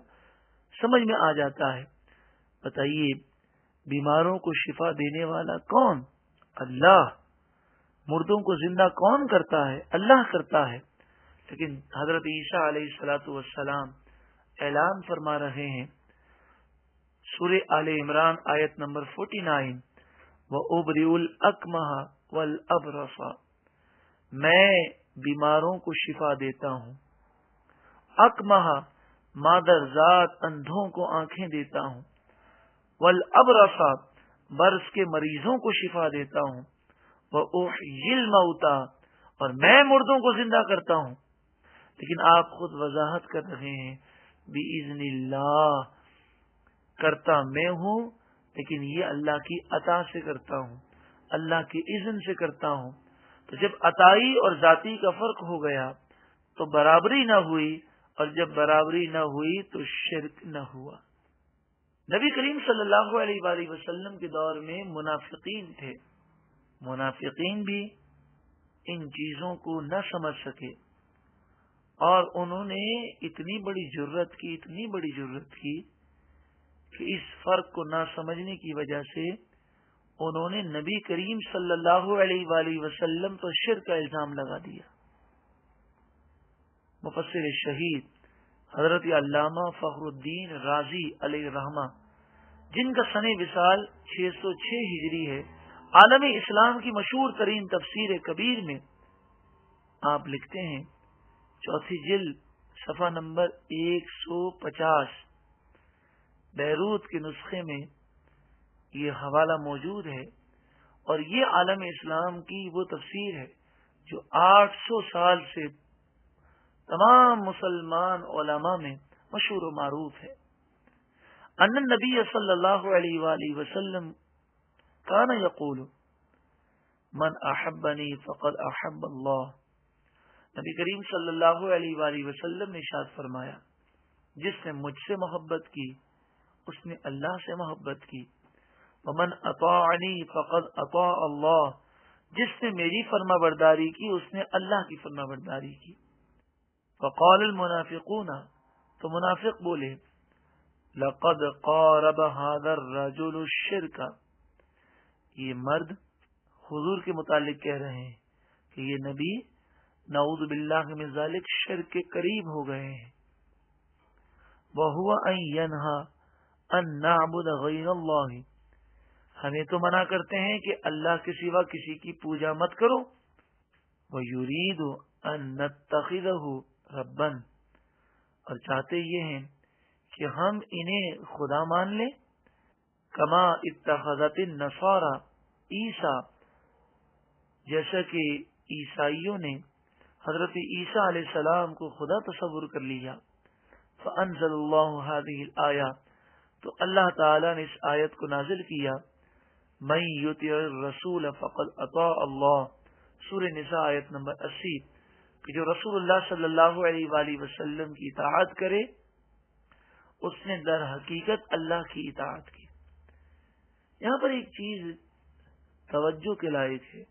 سمجھ میں آ جاتا ہے۔ بتائیے بیماروں کو شفا دینے والا کون؟ اللہ۔ مردوں کو زندہ کون کرتا ہے؟ اللہ کرتا ہے۔ لیکن حضرت عیسیٰ علیہ الصلاۃ والسلام اعلان فرما رہے ہیں، سورہ آل عمران آیت نمبر 49، وَأُبْرِئُ الْأَكْمَحَ وَالْأَبْرَصَ، میں بیماروں کو شفا دیتا ہوں۔ اکمہ مادر ذات اندھوں کو آنکھیں دیتا ہوں۔ والابرص برس کے مریضوں کو شفا دیتا ہوں۔ وأحیی الموتى اور میں مردوں کو زندہ کرتا ہوں۔ لیکن آپ خود وضاحت کر رہے ہیں بِإِذْنِ اللہ، کرتا میں ہوں لیکن یہ اللہ کی عطا سے کرتا ہوں، اللہ کے اذن سے کرتا ہوں۔ تو جب عطائی اور ذاتی کا فرق ہو گیا تو برابری نہ ہوئی، اور جب برابری نہ ہوئی تو شرک نہ ہوا۔ نبی کریم صلی اللہ علیہ وآلہ وسلم کے دور میں منافقین تھے، منافقین بھی ان چیزوں کو نہ سمجھ سکے، اور انہوں نے اتنی بڑی جرت کی کہ اس فرق کو نہ سمجھنے کی وجہ سے انہوں نے نبی کریم صلی اللہ علیہ وآلہ وسلم پر شرک کا الزام لگا دیا۔ مفسر شہید حضرت علامہ فخر الدین رازی علیہ الرحمہ، جن کا سن وصال 606 ہجری ہے، عالم اسلام کی مشہور ترین تفسیر کبیر میں آپ لکھتے ہیں، چوتھی جلد صفحہ نمبر 150، بیروت کے نسخے میں یہ حوالہ موجود ہے، اور یہ عالم اسلام کی وہ تفسیر ہے جو 800 سال سے تمام مسلمان علماء میں مشہور و معروف ہے۔ ان النبی صلی اللہ علیہ وآلہ وسلم کان یقول من احبنی فقد احب اللہ، نبی کریم صلی اللہ علیہ وآلہ وسلم نے ارشاد فرمایا، جس نے مجھ سے محبت کی اس نے اللہ سے محبت کی۔ ومن اطاعنی فقد اطاع اللہ، جس نے میری فرما برداری کی اس نے اللہ کی فرما برداری کی۔ فقال المنافقون، تو منافق بولے، لقد قارب هذا الرجل الشرک، یہ مرد حضور کے متعلق کہہ رہے ہیں کہ یہ نبی نعوذ باللہ من ذالک شرک کے قریب ہو گئے ہیں۔ وَهُوَ أَن يَنْهَى أَن نَعْبُدَ غَيْرَ اللَّهِ، ہمیں تو منع کرتے ہیں کہ اللہ کے سوا کسی کی پوجا مت کرو۔ وَيُرِيدُ أَن نَتَّخِذَهُ رَبًّا، اور چاہتے یہ ہیں کہ ہم انہیں خدا مان لیں۔ کما اتخذت النصارى عیسیٰ، جیسا کہ عیسائیوں نے حضرت عیسیٰ علیہ السلام کو خدا تصور کر لیا۔ فأنزل اللہ هذه الآیہ، تو اللہ تعالی نے اس آیت کو نازل کیا، من یطع الرسول فقد اطاع اللہ، سورہ نساء آیت نمبر 80، کہ جو رسول اللہ صلی اللہ علیہ وآلہ وسلم کی اطاعت کرے اس نے در حقیقت اللہ کی اطاعت کی۔ یہاں پر ایک چیز توجہ کے لائق ہے،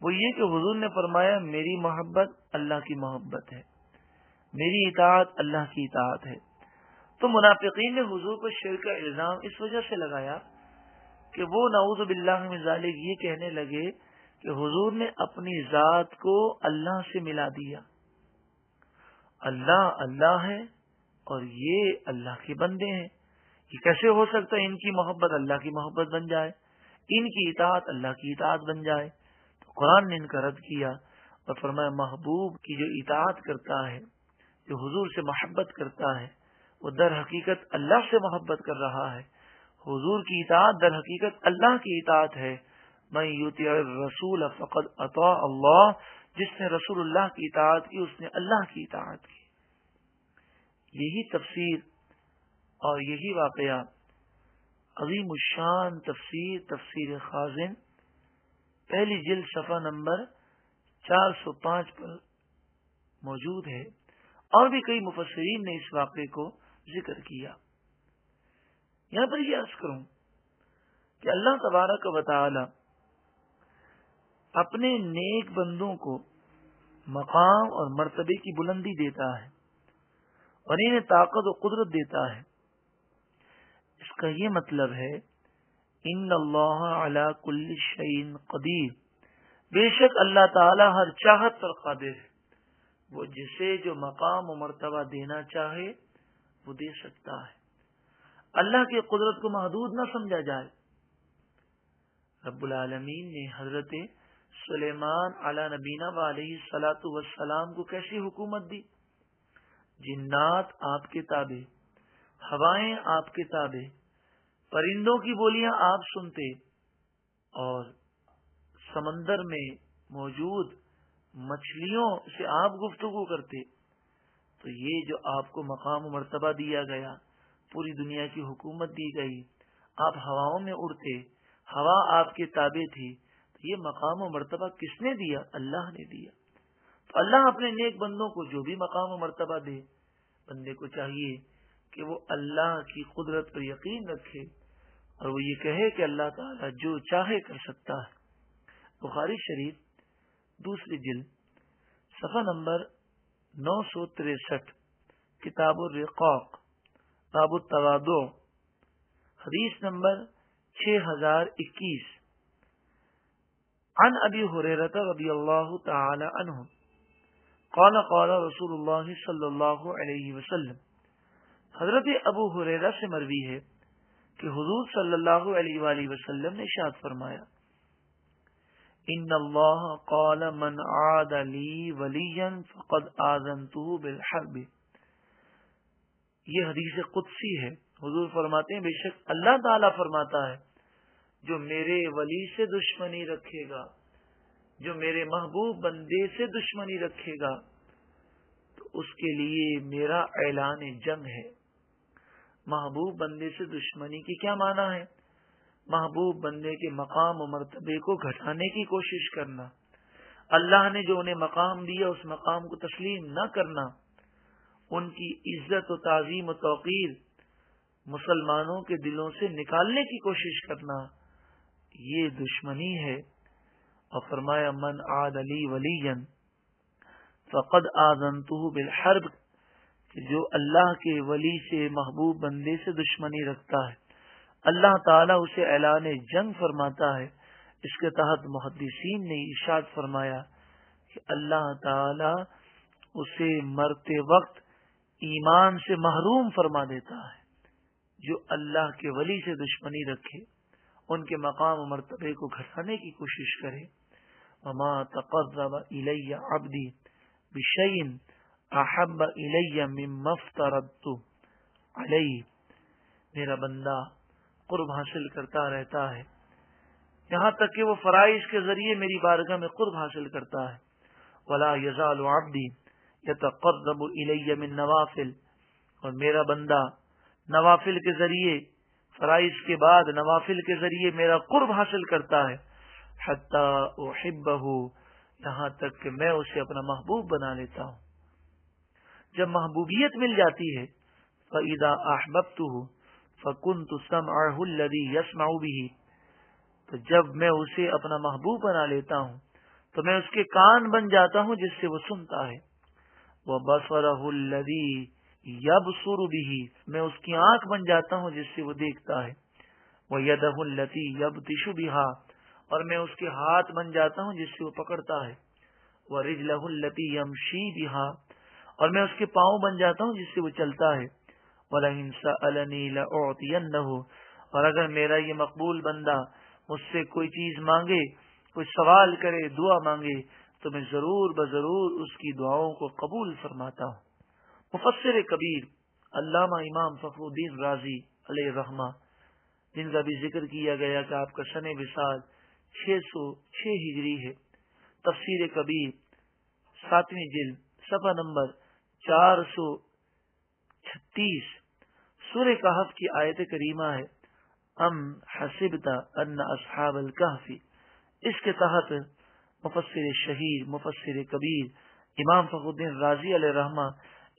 وہ یہ کہ حضور نے فرمایا میری محبت اللہ کی محبت ہے، میری اطاعت اللہ کی اطاعت ہے۔ تو منافقین نے حضور پر شرک کا الزام اس وجہ سے لگایا کہ وہ نعوذ باللہ من ذالک یہ کہنے لگے کہ حضور نے اپنی ذات کو اللہ سے ملا دیا، اللہ اللہ ہے اور یہ اللہ کے بندے ہیں، یہ کیسے ہو سکتا ہے ان کی محبت اللہ کی محبت بن جائے، ان کی اطاعت اللہ کی اطاعت بن جائے؟ تو قرآن نے ان کا رد کیا اور فرمایا محبوب کی جو اطاعت کرتا ہے، جو حضور سے محبت کرتا ہے وہ در حقیقت اللہ سے محبت کر رہا ہے. حضور کی اطاعت در حقیقت اللہ کی اطاعت ہے. من یطیع الرسول فقد اطاع اللہ. جس نے رسول اللہ کی اطاعت کی اس نے اللہ کی اطاعت کی. یہی تفسیر اور یہی واقعہ عظیم الشان تفسیر خازن پہلی جلد صفحہ نمبر 405 پر موجود ہے. اور بھی کئی مفسرین نے اس واقعے کو ذکر کیا. یہاں پر یہ عرض کروں کہ اللہ تبارک و تعالی اپنے نیک بندوں کو مقام اور مرتبے کی بلندی دیتا ہے اور انہیں طاقت و قدرت دیتا ہے. اس کا یہ مطلب ہے ان اللہ علی کل شیء قدیر. بے شک اللہ تعالی ہر چاہت پر قادر ہے. وہ جسے جو مقام و مرتبہ دینا چاہے وہ دے سکتا ہے. اللہ کی قدرت کو محدود نہ سمجھا جائے. رب العالمین نے حضرت سلیمان علی نبینا علیہ الصلاۃ والسلام کو کیسی حکومت دی؟ جنات آپ کے تابع، ہوائیں آپ کے تابع، پرندوں کی بولیاں آپ سنتے اور سمندر میں موجود مچھلیوں سے آپ گفتگو کرتے. تو یہ جو آپ کو مقام و مرتبہ دیا گیا، پوری دنیا کی حکومت دی گئی، آپ ہواؤں میں اڑتے، ہوا آپ کے تابع تھی، تو یہ مقام و مرتبہ کس نے دیا؟ اللہ نے دیا. تو اللہ اپنے نیک بندوں کو جو بھی مقام و مرتبہ دے، بندے کو چاہیے کہ وہ اللہ کی قدرت پر یقین رکھے اور وہ یہ کہے کہ اللہ تعالیٰ جو چاہے کر سکتا ہے. بخاری شریف دوسری جلد صفحہ نمبر 963 کتاب الرقاق باب التواضع حدیث نمبر 6021 عن ابی ہریرہ رضی اللہ تعالی عنہ قال قال رسول اللہ صلی اللہ علیہ وسلم. حضرت ابو ہریرہ سے مروی ہے کہ حضور صلی اللہ علیہ وآلہ وسلم نے ارشاد فرمایا ان اللہ قال من عاد لی ولیا فقد آذنته بالحرب. یہ حدیث قدسی ہے. حضور فرماتے ہیں بے شک اللہ تعالیٰ فرماتا ہے جو میرے ولی سے دشمنی رکھے گا، جو میرے محبوب بندے سے دشمنی رکھے گا تو اس کے لیے میرا اعلان جنگ ہے. محبوب بندے سے دشمنی کی کیا معنی ہے؟ محبوب بندے کے مقام و مرتبے کو گھٹانے کی کوشش کرنا، اللہ نے جو انہیں مقام دیا اس مقام کو تسلیم نہ کرنا، ان کی عزت و تعظیم و توقیر مسلمانوں کے دلوں سے نکالنے کی کوشش کرنا، یہ دشمنی ہے. اور فرمایا من عاد لی ولیا فقد آذنته بالحرب، کہ جو اللہ کے ولی سے محبوب بندے سے دشمنی رکھتا ہے اللہ تعالیٰ اسے اعلان جنگ فرماتا ہے. اس کے تحت محدثین نے ارشاد فرمایا کہ اللہ تعالیٰ اسے مرتے وقت ایمان سے محروم فرما دیتا ہے. جو اللہ کے ولی سے دشمنی رکھے، ان کے مقام و مرتبے کو گھٹانے کی کوشش کرے. وما تقرب الی عبدی بشیء احب الی مما افترضت علیہ. میرا بندہ قرب حاصل کرتا رہتا ہے یہاں تک کہ وہ فرائض کے ذریعے میری بارگاہ میں قرب حاصل کرتا ہے. ولا یزال عبدی یتقرب الی من نوافل، اور میرا بندہ نوافل کے ذریعے، فرائض کے بعد نوافل کے ذریعے میرا قرب حاصل کرتا ہے. حتی احبہ، یہاں تک کہ میں اسے اپنا محبوب بنا لیتا ہوں. جب محبوبیت مل جاتی ہے فَإِذَا أَحْبَبْتُهُ فَكُنْتُ سَمْعَهُ الَّذِي يَسْمَعُ بِهِ، تو جب میں اسے اپنا محبوب بنا لیتا ہوں تو میں اس کے کان بن جاتا ہوں جس سے وہ سنتا ہے. وَبَصَرَهُ الَّذِي يَبْصُرُ بِهِ، میں اس کی آنکھ بن جاتا ہوں جس سے وہ دیکھتا ہے. وَيَدَهُ الَّتِي يَبْطِشُ بِهَا، اور میں اس کے ہاتھ بن جاتا ہوں جس سے وہ پکڑتا ہے. وَرِجْلَهُ الَّتِي يَمْشِي بِهَا، اور میں اس کے پاؤں بن جاتا ہوں جس سے وہ چلتا ہے. وَلَئِن سَأَلَنِي لَأُعْطِيَنَّهُ، اور اگر میرا یہ مقبول بندہ مجھ سے کوئی چیز مانگے، کوئی سوال کرے، دعا مانگے، تو میں ضرور بضرور اس کی دعاؤں کو قبول فرماتا ہوں. مفسر کبیر علامہ امام فخر الدین رازی علیہ الرحمہ، جن کا بھی ذکر کیا گیا کہ آپ کا سن وصال 606 ہجری ہے، تفسیر کبیر 7ویں جلد صفحہ نمبر 436، سورہ کہف کی آیت کریمہ ہے ام حسبت ان اصحاب الکہف۔ اس کے تحت مفسر شہیر مفسر کبیر امام فخر الدین رازی علیہ الرحمہ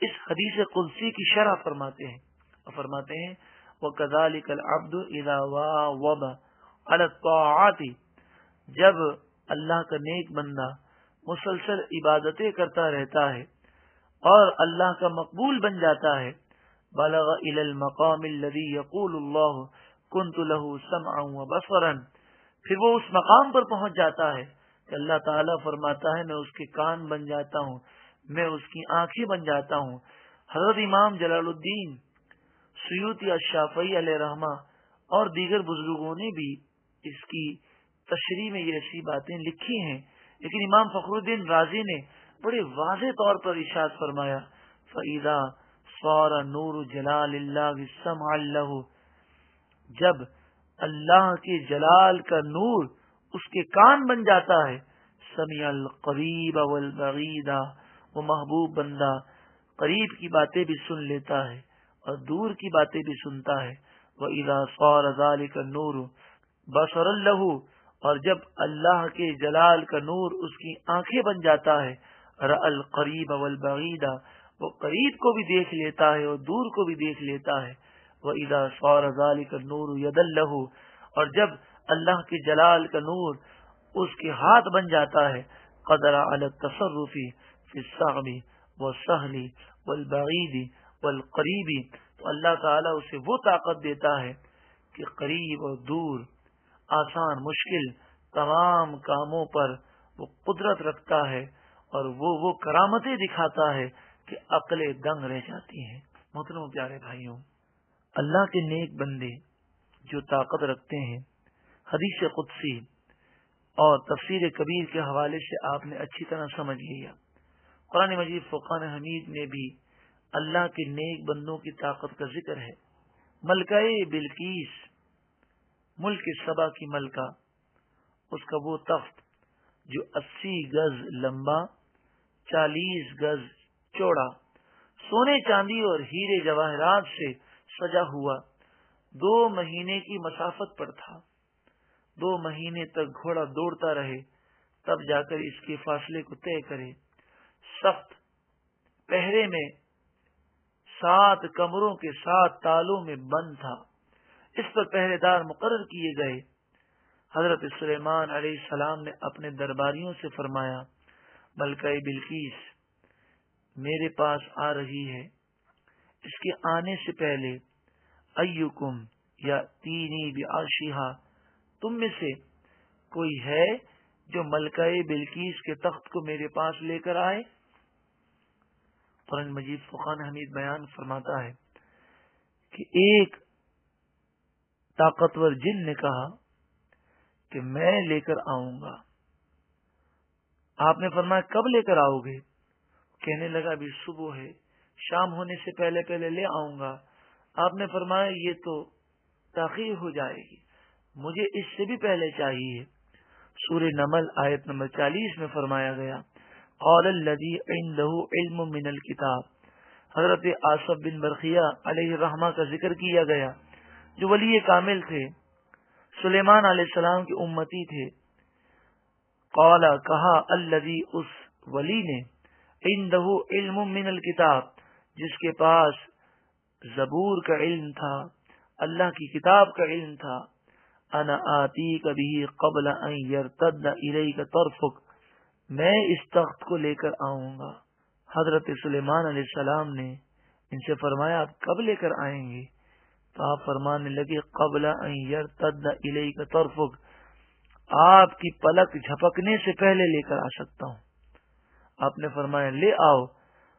اس حدیث قدسی کی شرح فرماتے ہیں اور فرماتے ہیں وَكَذَلِكَ الْعَبْدُ إِذَا وَاظَبَ عَلَى الطَّاعَاتِ، جب اللہ کا نیک بندہ مسلسل عبادتیں کرتا رہتا ہے اور اللہ کا مقبول بن جاتا ہے، بلغ إِلَى الْمَقَامِ الَّذِي يَقُولُ اللَّهُ كُنْتُ لَهُ سَمْعًا وَبَصَرًا، پھر وہ اس مقام پر پہنچ جاتا ہے کہ اللہ تعالیٰ فرماتا ہے میں اس کے کان بن جاتا ہوں، میں اس کی آنکھیں بن جاتا ہوں۔ حضرت امام جلال الدین سیوطی الشافعی علیہ رحمہ اور دیگر بزرگوں نے بھی اس کی تشریح میں یہ ایسی باتیں لکھی ہیں، لیکن امام فخر الدین رازی نے بڑے واضح طور پر ارشاد فرمایا فَإِذَا صَارَ نُورُ جَلَالِ اللَّهِ سَمْعًا لَهُ، جب اللہ کے جلال کا نور اس کے کان بن جاتا ہے، سمع القریب والبعید، وہ محبوب بندہ قریب کی باتیں بھی سن لیتا ہے اور دور کی باتیں بھی سنتا ہے۔ وَإِذَا صَارَ ذَلِكَ النُّورُ بَصَرًا لَهُ، اور جب اللہ کے جلال کا نور اس کی آنکھیں بن جاتا ہے، رَأَى الْقَرِيبَ وَالْبَعِيدَ، وہ قریب کو بھی دیکھ لیتا ہے اور دور کو بھی دیکھ لیتا ہے۔ وَإِذَا صَارَ ذَلِكَ النُّورُ يَدًا لَهُ، اور جب اللہ کے جلال کا نور اس کے ہاتھ بن جاتا ہے، قدر علی التصرف فی الصعب والسہل والبعید والقریب، تو اللہ تعالیٰ اسے وہ طاقت دیتا ہے کہ قریب اور دور، آسان مشکل تمام کاموں پر وہ قدرت رکھتا ہے اور وہ کرامتیں دکھاتا ہے کہ عقلیں دنگ رہ جاتی ہیں۔ محترم پیارے بھائیوں، اللہ کے نیک بندے جو طاقت رکھتے ہیں، حدیث قدسی اور تفسیر کبیر کے حوالے سے آپ نے اچھی طرح سمجھ لیا۔ قرآن مجید فرقان حمید میں بھی اللہ کے نیک بندوں کی طاقت کا ذکر ہے۔ ملکہ بلقیس، ملک سبا کی ملکہ، اس کا وہ تخت جو 80 گز لمبا 40 گز چوڑا، سونے چاندی اور ہیرے جواہرات سے سجا ہوا 2 مہینے کی مسافت پر تھا۔ 2 مہینے تک گھوڑا دوڑتا رہے تب جا کر اس کے فاصلے کو طے کرے۔ سخت پہرے میں 7 کمروں کے 7 تالوں میں بند تھا۔ اس پر پہرے دار مقرر کیے گئے۔ حضرت سلیمان علیہ السلام نے اپنے درباریوں سے فرمایا ملکہ بلقیس میرے پاس آ رہی ہے، اس کے آنے سے پہلے ایکم یاتینی بعرشہا، تم میں سے کوئی ہے جو ملکہ بلقیس کے تخت کو میرے پاس لے کر آئے؟ قرآن مجید فرقان حمید بیان فرماتا ہے کہ ایک طاقتور جن نے کہا کہ میں لے کر آؤں گا۔ آپ نے فرمایا کب لے کر آؤ گے؟ کہنے لگا ابھی صبح ہے، شام ہونے سے پہلے پہلے لے آؤں گا۔ آپ نے فرمایا یہ تو تاخیر ہو جائے گی، مجھے اس سے بھی پہلے چاہیے۔ سورہ نمل آیت نمبر 40 میں فرمایا گیا قال الذی عنده علم من الکتاب، حضرت آصف بن برقیہ علیہ الرحمہ کا ذکر کیا گیا جو ولی کامل تھے، سلیمان علیہ السلام کے امتی تھے۔ قال کہا الذی، اس ولی نے، عنده علم من الکتاب، جس کے پاس زبور کا علم تھا، اللہ کی کتاب کا علم تھا، انا آتیک بہ قبل ان یرتد الیک طرفک، میں اس تخت کو لے کر آؤں گا۔ حضرت سلیمان علیہ السلام نے ان سے فرمایا آپ کب لے کر آئیں گے؟ تو آپ فرمانے لگے قبل ان یرتد الیک طرفک، آپ کی پلک جھپکنے سے پہلے لے کر آ سکتا ہوں۔ آپ نے فرمایا لے آؤ۔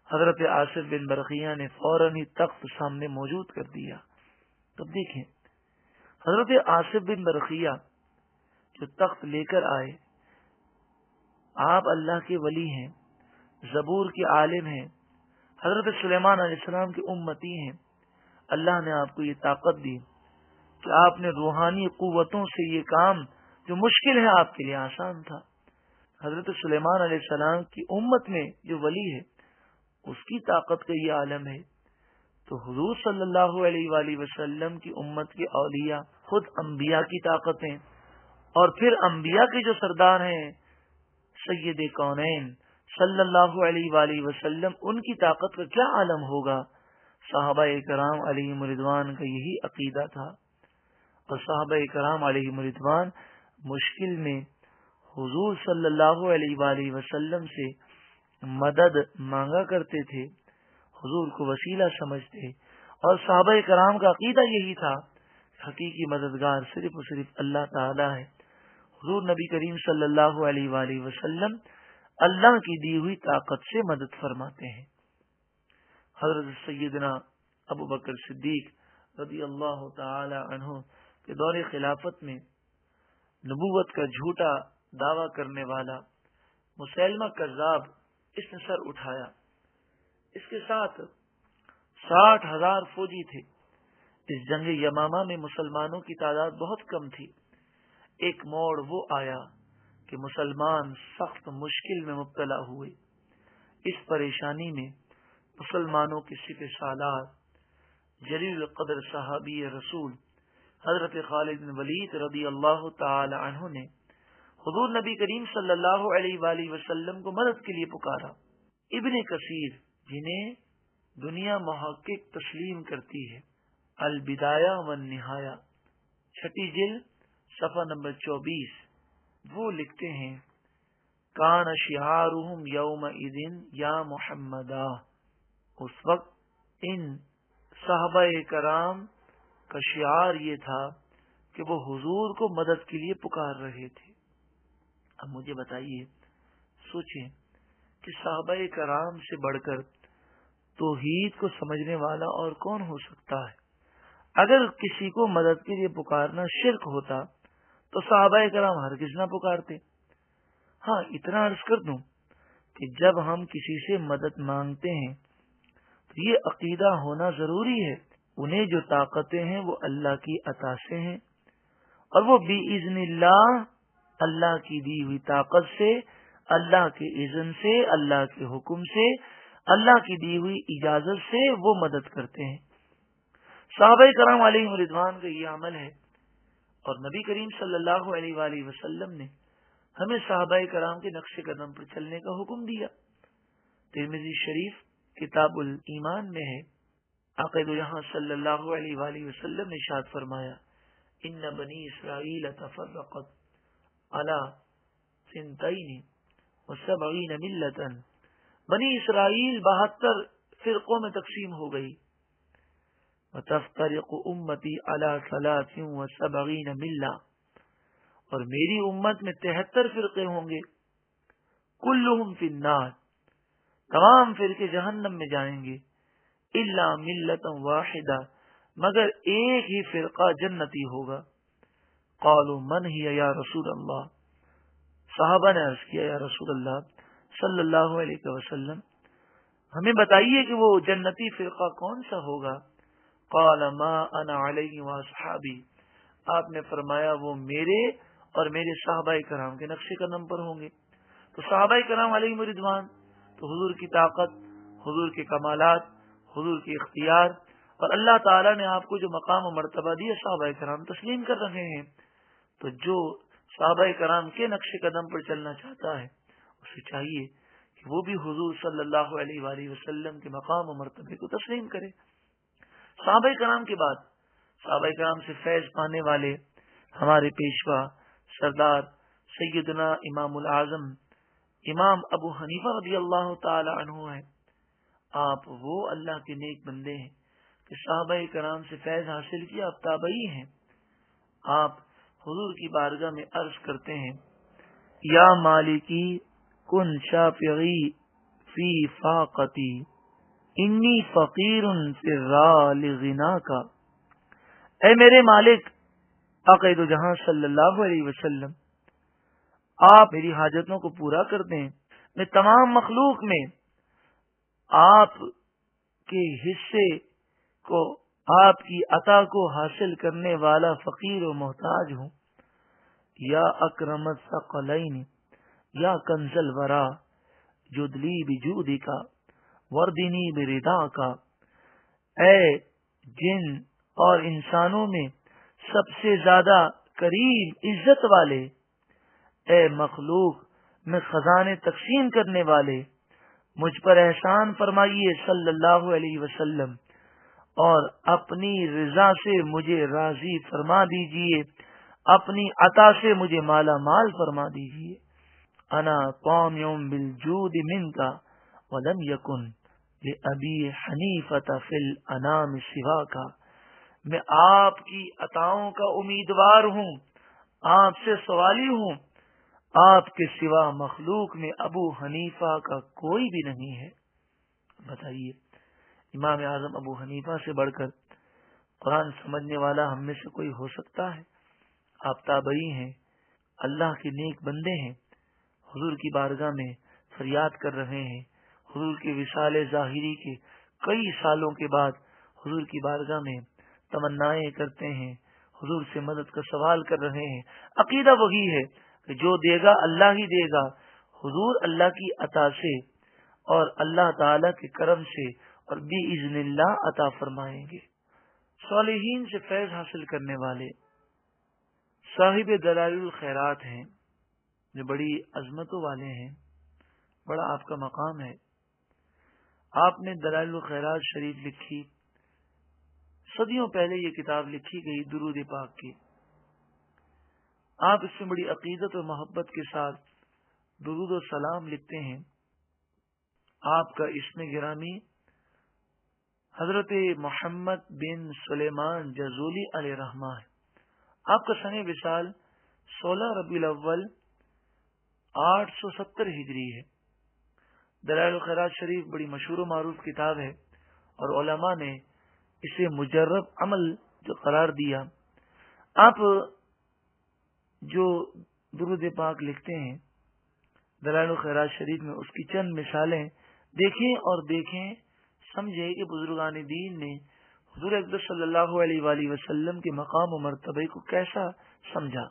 حضرت آصف بن برقیہ نے فوراً ہی تخت سامنے موجود کر دیا۔ تب دیکھیں حضرت آصف بن برقیہ جو تخت لے کر آئے، آپ اللہ کے ولی ہیں، زبور کے عالم ہیں، حضرت سلیمان علیہ السلام کی امتی ہیں، اللہ نے آپ کو یہ طاقت دی کہ آپ نے روحانی قوتوں سے یہ کام جو مشکل ہے آپ کے لیے آسان تھا۔ حضرت سلیمان علیہ السلام کی امت میں جو ولی ہے اس کی طاقت کا یہ عالم ہے، تو حضور صلی اللہ علیہ وآلہ وسلم کی امت کے اولیاء خود انبیاء کی طاقتیں، اور پھر انبیاء کے جو سردار ہیں سید کونین صلی اللہ علیہ وآلہ وسلم، ان کی طاقت کا کیا عالم ہوگا۔ صحابہ کرام علیہم رضوان کا یہی عقیدہ تھا، اور صحابہ کرام علیہم رضوان مشکل میں حضور صلی اللہ علیہ وآلہ وسلم سے مدد مانگا کرتے تھے، حضور کو وسیلہ سمجھتے، اور صحابہ کرام کا عقیدہ یہی تھا حقیقی مددگار صرف اور صرف اللہ تعالی ہے۔ حضور نبی کریم صلی اللہ علیہ وآلہ وسلم اللہ کی دی ہوئی طاقت سے مدد فرماتے ہیں۔ حضرت سیدنا ابو بکر صدیق رضی اللہ تعالی عنہ کے دور خلافت میں نبوت کا جھوٹا دعویٰ کرنے والا مسیلمہ کذاب اس نے سر اٹھایا، اس کے ساتھ 60,000 فوجی تھے۔ اس جنگ یمامہ میں مسلمانوں کی تعداد بہت کم تھی۔ ایک موڑ وہ آیا کہ مسلمان سخت مشکل میں مبتلا ہوئے۔ اس پریشانی میں مسلمانوں کے سپہ سالار جلیل القدر صحابی رسول حضرت خالد بن ولید رضی اللہ تعالی عنہ نے حضور نبی کریم صلی اللہ علیہ وآلہ وسلم کو مدد کے لیے پکارا۔ ابن کثیر، جنہیں دنیا محقق تسلیم کرتی ہے، البدایہ والنہایہ، 6 جلد صفحہ نمبر 24، وہ لکھتے ہیں کان شعارہم یومئذ یا محمدا۔ اس وقت ان صحابہ کرام کا شعار یہ تھا کہ وہ حضور کو مدد کے لیے پکار رہے تھے۔ اب مجھے بتائیے، سوچیں کہ صحابہ کرام سے بڑھ کر توحید کو سمجھنے والا اور کون ہو سکتا ہے؟ اگر کسی کو مدد کے لیے پکارنا شرک ہوتا تو صحابہ کرام ہرگز نہ پکارتے۔ ہاں، اتنا عرض کر دوں کہ جب ہم کسی سے مدد مانگتے ہیں تو یہ عقیدہ ہونا ضروری ہے انہیں جو طاقتیں ہیں وہ اللہ کی عطا سے ہیں، اور وہ بِإِذْنِ اللہ، اللہ کی دی ہوئی طاقت سے، اللہ کے اذن سے، اللہ کے حکم سے، اللہ کی دی ہوئی اجازت سے وہ مدد کرتے ہیں۔ صحابہ کرام علیہم رضوان کا یہ عمل ہے، اور نبی کریم صلی اللہ علیہ وآلہ وسلم نے ہمیں صحابہ کرام کے نقش قدم پر چلنے کا حکم دیا۔ ترمذی شریف کتاب الایمان میں ہے، عقید یہاں صلی اللہ علیہ وآلہ وسلم نے ارشاد فرمایا ان بنی اسرائیل تفرقت علی 72 ملتا، بنی اسرائیل 72 فرقوں میں تقسیم ہو گئی۔ وتفترق امتی علی 73 ملہ، اور میری امت میں 73 فرقے ہوں گے، کلہم فی النار، تمام فرقے جہنم میں جائیں گے، الا ملۃ واحدہ، مگر ایک ہی فرقہ جنتی ہوگا۔ قالوا من ہی یا رسول اللہ، صحابہ نے عرض کیا یا رسول اللہ صلی اللہ علیہ وسلم ہمیں بتائیے کہ وہ جنتی فرقہ کون سا ہوگا۔ قال ما انا علیہ واصحابی، آپ نے فرمایا وہ میرے اور میرے صحابہ کرام کے نقش قدم پر ہوں گے۔ تو صحابہ کرام علیہم رضوان تو حضور کی طاقت، حضور کے کمالات، حضور کے اختیار، اور اللہ تعالیٰ نے آپ کو جو مقام و مرتبہ دیا صحابہ کرام تسلیم کر رہے ہیں۔ تو جو صحابہ کرام کے نقش قدم پر چلنا چاہتا ہے اسے چاہیے کہ وہ بھی حضور صلی اللہ علیہ وآلہ وسلم کے مقام و مرتبے کو تسلیم کرے۔ صحابہ کرام کے بعد صحابہ کرام سے فیض پانے والے ہمارے پیشوا سردار سیدنا امام العظم امام ابو حنیفہ رضی اللہ تعالی عنہ ہیں۔ آپ وہ اللہ کے نیک بندے ہیں کہ صحابہ کرام سے فیض حاصل کیا، اب تابعی ہیں۔ آپ حضور کی بارگاہ میں عرض کرتے ہیں یا مالکی کن شافعی فی فاقتی انی فقیر فی الرال غنا کا، اے میرے مالک عقید و جہاں صلی اللہ علیہ وسلم، آپ میری حاجتوں کو پورا کر دیں، میں تمام مخلوق میں آپ کے حصے کو، آپ کی عطا کو حاصل کرنے والا فقیر و محتاج ہوں۔ یا اکرم الثقلین یا کنز الورا جدلی بجودی کا وردنی بردا کا، اے جن اور انسانوں میں سب سے زیادہ کریم عزت والے، اے مخلوق میں خزانے تقسیم کرنے والے، مجھ پر احسان فرمائیے صلی اللہ علیہ وسلم، اور اپنی رضا سے مجھے راضی فرما دیجئے، اپنی عطا سے مجھے مالا مال فرما دیجئے۔ انا طامع بالجود منک ولم یکن لأبی حنیفۃ فی الانام سواک، میں آپ کی عطاؤں کا امیدوار ہوں، آپ سے سوالی ہوں، آپ کے سوا مخلوق میں ابو حنیفہ کا کوئی بھی نہیں ہے۔ بتائیے، امام اعظم ابو حنیفہ سے بڑھ کر قرآن سمجھنے والا ہم میں سے کوئی ہو سکتا ہے؟ آپ تابعی ہیں، اللہ کے نیک بندے ہیں، حضور کی بارگاہ میں فریاد کر رہے ہیں، حضور کے وصال ظاہری کے کئی سالوں کے بعد حضور کی بارگاہ میں تمنائیں کرتے ہیں، حضور سے مدد کا سوال کر رہے ہیں۔ عقیدہ وہی ہے کہ جو دے گا اللہ ہی دے گا، حضور اللہ کی عطا سے اور اللہ تعالی کے کرم سے اور باذن اللہ عطا فرمائیں گے۔ صالحین سے فیض حاصل کرنے والے صاحب دلائل الخیرات ہیں، جو بڑی عظمتوں والے ہیں، بڑا آپ کا مقام ہے۔ آپ نے دلائل الخیرات شریف لکھی، صدیوں پہلے یہ کتاب لکھی گئی درود پاک کی۔ آپ اس میں بڑی عقیدت و محبت کے ساتھ درود و سلام لکھتے ہیں۔ آپ کا اسم گرامی حضرت محمد بن سلیمان جزولی علیہ رحمہ ہے۔ آپ کا سن وصال 16 ربیع الاول 870 ہجری ہے۔ دلائل الخیرات شریف بڑی مشہور و معروف کتاب ہے، اور علماء نے اسے مجرب عمل جو قرار دیا۔ آپ جو درود پاک لکھتے ہیں دلائل الخیرات شریف میں، اس کی چند مثالیں دیکھیں اور دیکھیں، سمجھیں کہ بزرگان دین نے حضور اقدس صلی اللہ علیہ وآلہ وسلم کے مقام و مرتبے کو کیسا سمجھا۔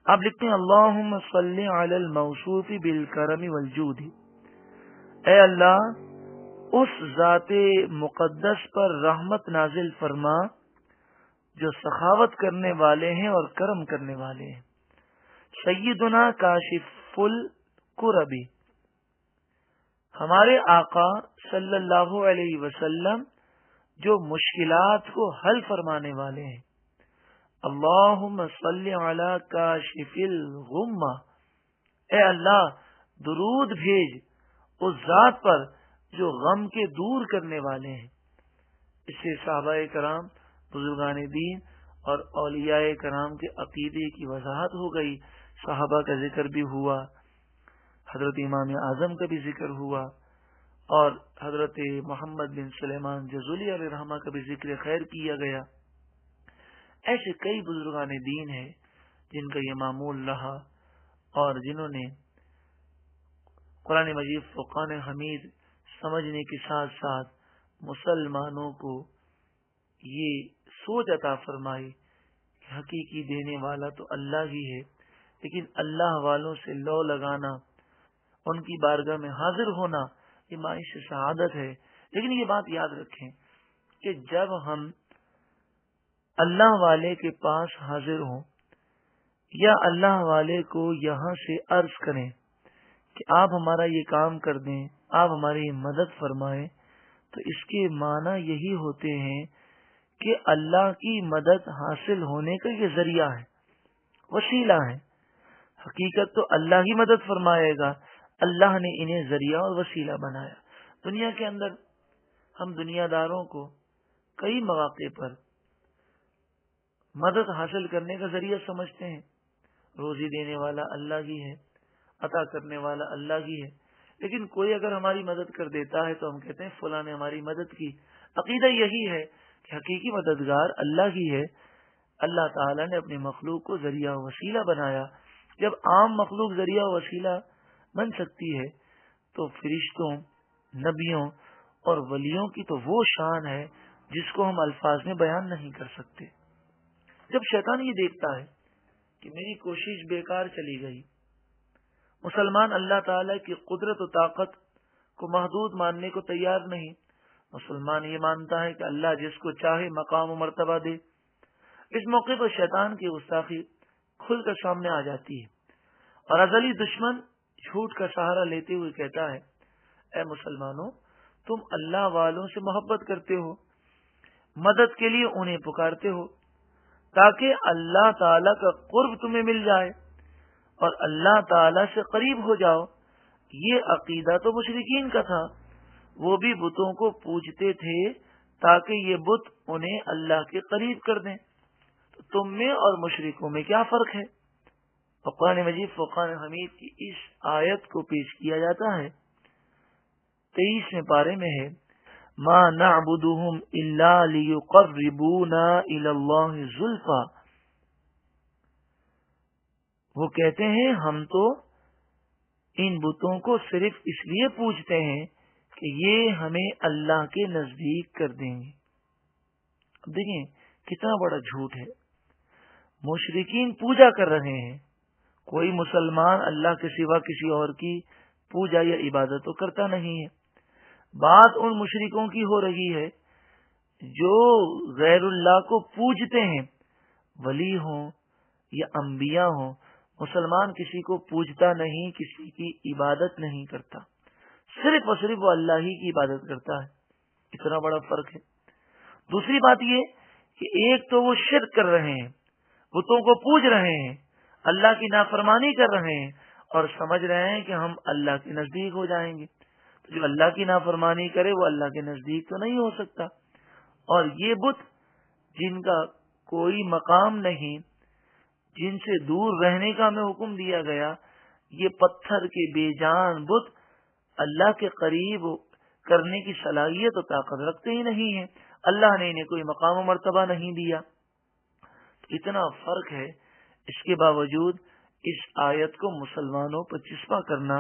آپ لکھتے ہیں اللہم صلی علی الموصوف بالکرم والجود، اے اللہ اس ذات مقدس پر رحمت نازل فرما جو سخاوت کرنے والے ہیں اور کرم کرنے والے ہیں۔ سیدنا کاشف الکربی، ہمارے آقا صلی اللہ علیہ وسلم جو مشکلات کو حل فرمانے والے ہیں۔ اللہم صلی علی کاشف الغمہ، اے اللہ درود بھیج اس ذات پر جو غم کے دور کرنے والے ہیں۔ اس سے صحابہ کرام، بزرگان دین اور اولیاء کرام کے عقیدے کی وضاحت ہو گئی۔ صحابہ کا ذکر بھی ہوا، حضرت امام اعظم کا بھی ذکر ہوا، اور حضرت محمد بن سلیمان جزولی علیہ رحمہ کا بھی ذکر خیر کیا گیا۔ ایسے کئی بزرگان دین ہیں جن کا یہ معمول رہا، اور جنہوں نے قرآن مجید فرقان حمید سمجھنے کے ساتھ ساتھ مسلمانوں کو یہ سوچ عطا فرمائی کہ حقیقی دینے والا تو اللہ ہی ہے، لیکن اللہ والوں سے لو لگانا، ان کی بارگاہ میں حاضر ہونا، یہ معیش سعادت ہے۔ لیکن یہ بات یاد رکھیں کہ جب ہم اللہ والے کے پاس حاضر ہوں یا اللہ والے کو یہاں سے عرض کریں کہ آپ ہمارا یہ کام کر دیں، آپ ہماری مدد فرمائیں، تو اس کے معنی یہی ہوتے ہیں کہ اللہ کی مدد حاصل ہونے کا یہ ذریعہ ہے، وسیلہ ہے۔ حقیقت تو اللہ ہی مدد فرمائے گا، اللہ نے انہیں ذریعہ اور وسیلہ بنایا۔ دنیا کے اندر ہم دنیا داروں کو کئی مواقع پر مدد حاصل کرنے کا ذریعہ سمجھتے ہیں۔ روزی دینے والا اللہ ہی ہے، عطا کرنے والا اللہ ہی ہے، لیکن کوئی اگر ہماری مدد کر دیتا ہے تو ہم کہتے ہیں فلاں نے ہماری مدد کی۔ عقیدہ یہی ہے کہ حقیقی مددگار اللہ ہی ہے۔ اللہ تعالیٰ نے اپنی مخلوق کو ذریعہ و وسیلہ بنایا۔ جب عام مخلوق ذریعہ و وسیلہ بن سکتی ہے تو فرشتوں، نبیوں اور ولیوں کی تو وہ شان ہے جس کو ہم الفاظ میں بیان نہیں کر سکتے۔ جب شیطان یہ دیکھتا ہے کہ میری کوشش بیکار چلی گئی، مسلمان اللہ تعالی کی قدرت و طاقت کو محدود ماننے کو تیار نہیں، مسلمان یہ مانتا ہے کہ اللہ جس کو چاہے مقام و مرتبہ دے، اس موقع پر شیطان کی گستاخی کھل کر سامنے آ جاتی ہے اور ازلی دشمن جھوٹ کا سہارا لیتے ہوئے کہتا ہے، اے مسلمانوں، تم اللہ والوں سے محبت کرتے ہو، مدد کے لیے انہیں پکارتے ہو تاکہ اللہ تعالی کا قرب تمہیں مل جائے اور اللہ تعالی سے قریب ہو جاؤ۔ یہ عقیدہ تو مشرکین کا تھا، وہ بھی بتوں کو پوجتے تھے تاکہ یہ بت انہیں اللہ کے قریب کر دیں۔ تو تم میں اور مشرکوں میں کیا فرق ہے؟ قرآن مجید فرقان حمید کی اس آیت کو پیش کیا جاتا ہے 23ویں پارے میں ہے، ما نعبدهم الا ليقربونا الى الله زلفا۔ وہ کہتے ہیں ہم تو ان بتوں کو صرف اس لیے پوجتے ہیں کہ یہ ہمیں اللہ کے نزدیک کر دیں گے۔ اب دیکھیں کتنا بڑا جھوٹ ہے، مشرکین پوجا کر رہے ہیں، کوئی مسلمان اللہ کے سوا کسی اور کی پوجا یا عبادت تو کرتا نہیں ہے۔ بات ان مشرکوں کی ہو رہی ہے جو غیر اللہ کو پوجتے ہیں، ولی ہوں یا انبیاء ہوں۔ مسلمان کسی کو پوجتا نہیں، کسی کی عبادت نہیں کرتا، صرف اور صرف وہ اللہ ہی کی عبادت کرتا ہے۔ اتنا بڑا فرق ہے۔ دوسری بات یہ کہ ایک تو وہ شرک کر رہے ہیں، بتوں کو پوج رہے ہیں، اللہ کی نافرمانی کر رہے ہیں اور سمجھ رہے ہیں کہ ہم اللہ کے نزدیک ہو جائیں گے۔ تو جو اللہ کی نافرمانی کرے وہ اللہ کے نزدیک تو نہیں ہو سکتا۔ اور یہ بت جن کا کوئی مقام نہیں، جن سے دور رہنے کا ہمیں حکم دیا گیا، یہ پتھر کے بے جان بت اللہ کے قریب کرنے کی صلاحیت و طاقت رکھتے ہی نہیں ہیں، اللہ نے انہیں کوئی مقام و مرتبہ نہیں دیا۔ اتنا فرق ہے، اس کے باوجود اس آیت کو مسلمانوں پر چسپاں کرنا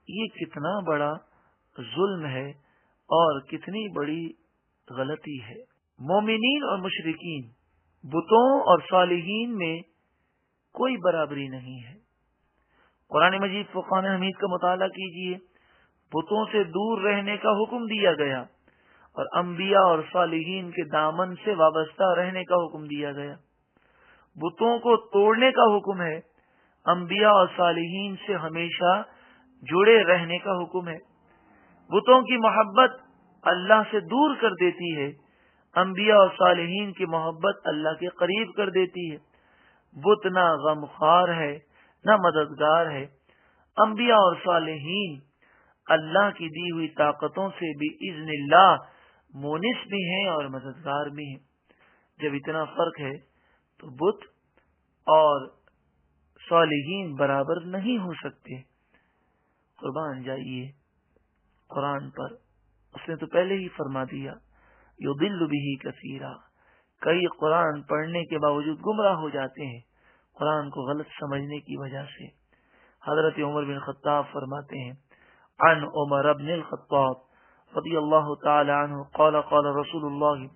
یہ کتنا بڑا ظلم ہے اور کتنی بڑی غلطی ہے۔ مومنین اور مشرکین، بتوں اور صالحین میں کوئی برابری نہیں ہے۔ قرآن مجید فرقان حمید کا مطالعہ کیجئے، بتوں سے دور رہنے کا حکم دیا گیا اور انبیاء اور صالحین کے دامن سے وابستہ رہنے کا حکم دیا گیا۔ بتوں کو توڑنے کا حکم ہے، انبیاء اور صالحین سے ہمیشہ جڑے رہنے کا حکم ہے۔ بتوں کی محبت اللہ سے دور کر دیتی ہے، انبیاء اور صالحین کی محبت اللہ کے قریب کر دیتی ہے۔ بت نہ غمخوار ہے نہ مددگار ہے، انبیاء اور صالحین اللہ کی دی ہوئی طاقتوں سے بھی اذن اللہ مونس بھی ہیں اور مددگار بھی ہیں۔ جب اتنا فرق ہے تو بت اور صالحین برابر نہیں ہو سکتے۔ قربان جائیے قرآن پر، اس نے تو پہلے ہی فرما دیا یضل بہ کثیرا، کئی قرآن پڑھنے کے باوجود گمراہ ہو جاتے ہیں قرآن کو غلط سمجھنے کی وجہ سے۔ حضرت عمر بن خطاب فرماتے ہیں، عن عمر بن الخطاب رضی اللہ تعالی عنہ قال قال رسول اللہ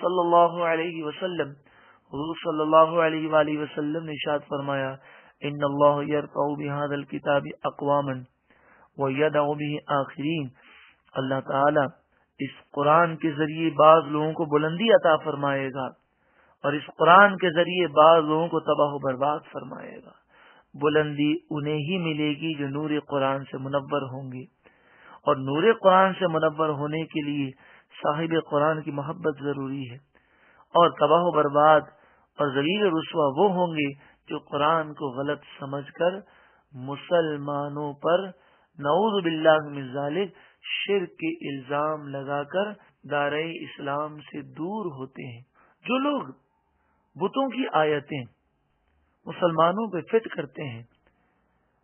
صلی اللہ علیہ وسلم، حضور صلی اللہ علیہ وآلہ وسلم نے ارشاد فرمایا، ان اللہ یرفع بہذا الکتاب اقواما ویدع بہ آخرین، اللہ تعالی اس قرآن کے ذریعے بعض لوگوں کو بلندی عطا فرمائے گا اور اس قرآن کے ذریعے بعض لوگوں کو تباہ و برباد فرمائے گا۔ بلندی انہیں ہی ملے گی جو نور قرآن سے منور ہوں گے، اور نور قرآن سے منور ہونے کے لیے صاحب قرآن کی محبت ضروری ہے، اور تباہ و برباد اور ذلیل رسوا وہ ہوں گے جو قرآن کو غلط سمجھ کر مسلمانوں پر نعوذ باللہ من ذالک شرک کے الزام لگا کر دارِ اسلام سے دور ہوتے ہیں۔ جو لوگ بتوں کی آیتیں مسلمانوں پہ فٹ کرتے ہیں،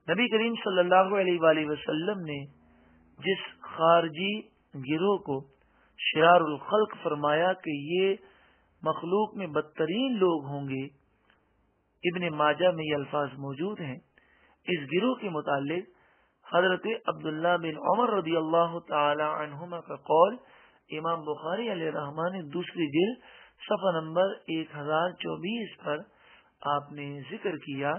نبی کریم صلی اللہ علیہ وآلہ وسلم نے جس خارجی گروہ کو شرار الخلق فرمایا کہ یہ مخلوق میں بدترین لوگ ہوں گے، ابن ماجہ میں یہ الفاظ موجود ہیں، اس گروہ کے متعلق حضرت عبداللہ بن عمر رضی اللہ تعالی عنہما کا قول امام بخاری علیہ الرحمہ نے دوسری جلد صفحہ نمبر 1024 پر آپ نے ذکر کیا،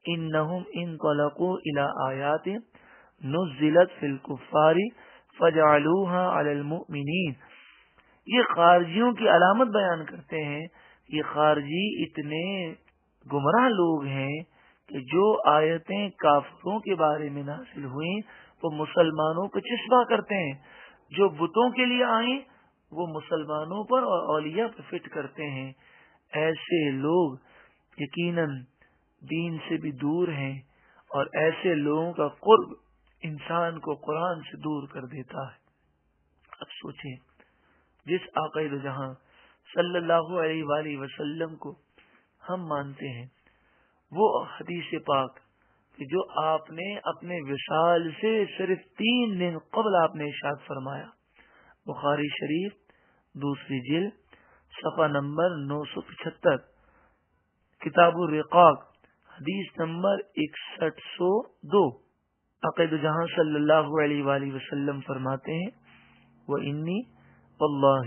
انہم انطلقوا الی آیات نزلت فی الکفار فجعلوها علی المؤمنین. یہ خارجیوں کی علامت بیان کرتے ہیں. یہ خارجی اتنے گمراہ لوگ ہیں کہ جو آیتیں کافروں کے بارے میں نازل ہوئیں وہ مسلمانوں کو چسپاں کرتے ہیں، جو بتوں کے لیے آئیں وہ مسلمانوں پر اور اولیاء پر فٹ کرتے ہیں. ایسے لوگ یقیناً دین سے بھی دور ہیں، اور ایسے لوگوں کا قرب انسان کو قرآن سے دور کر دیتا ہے. اب سوچیں، جس آقا دو جہاں صلی اللہ علیہ وآلہ وسلم کو ہم مانتے ہیں، وہ حدیث پاک کہ جو آپ نے اپنے وصال سے صرف 3 دن قبل آپ نے ارشاد فرمایا، بخاری شریف دوسری جلد صفحہ نمبر 975، کتاب الرقاق حدیث نمبر 6102، عقید جہاں صلی اللہ علیہ وآلہ وسلم فرماتے ہیں وَإِنِّي وَاللَّهِ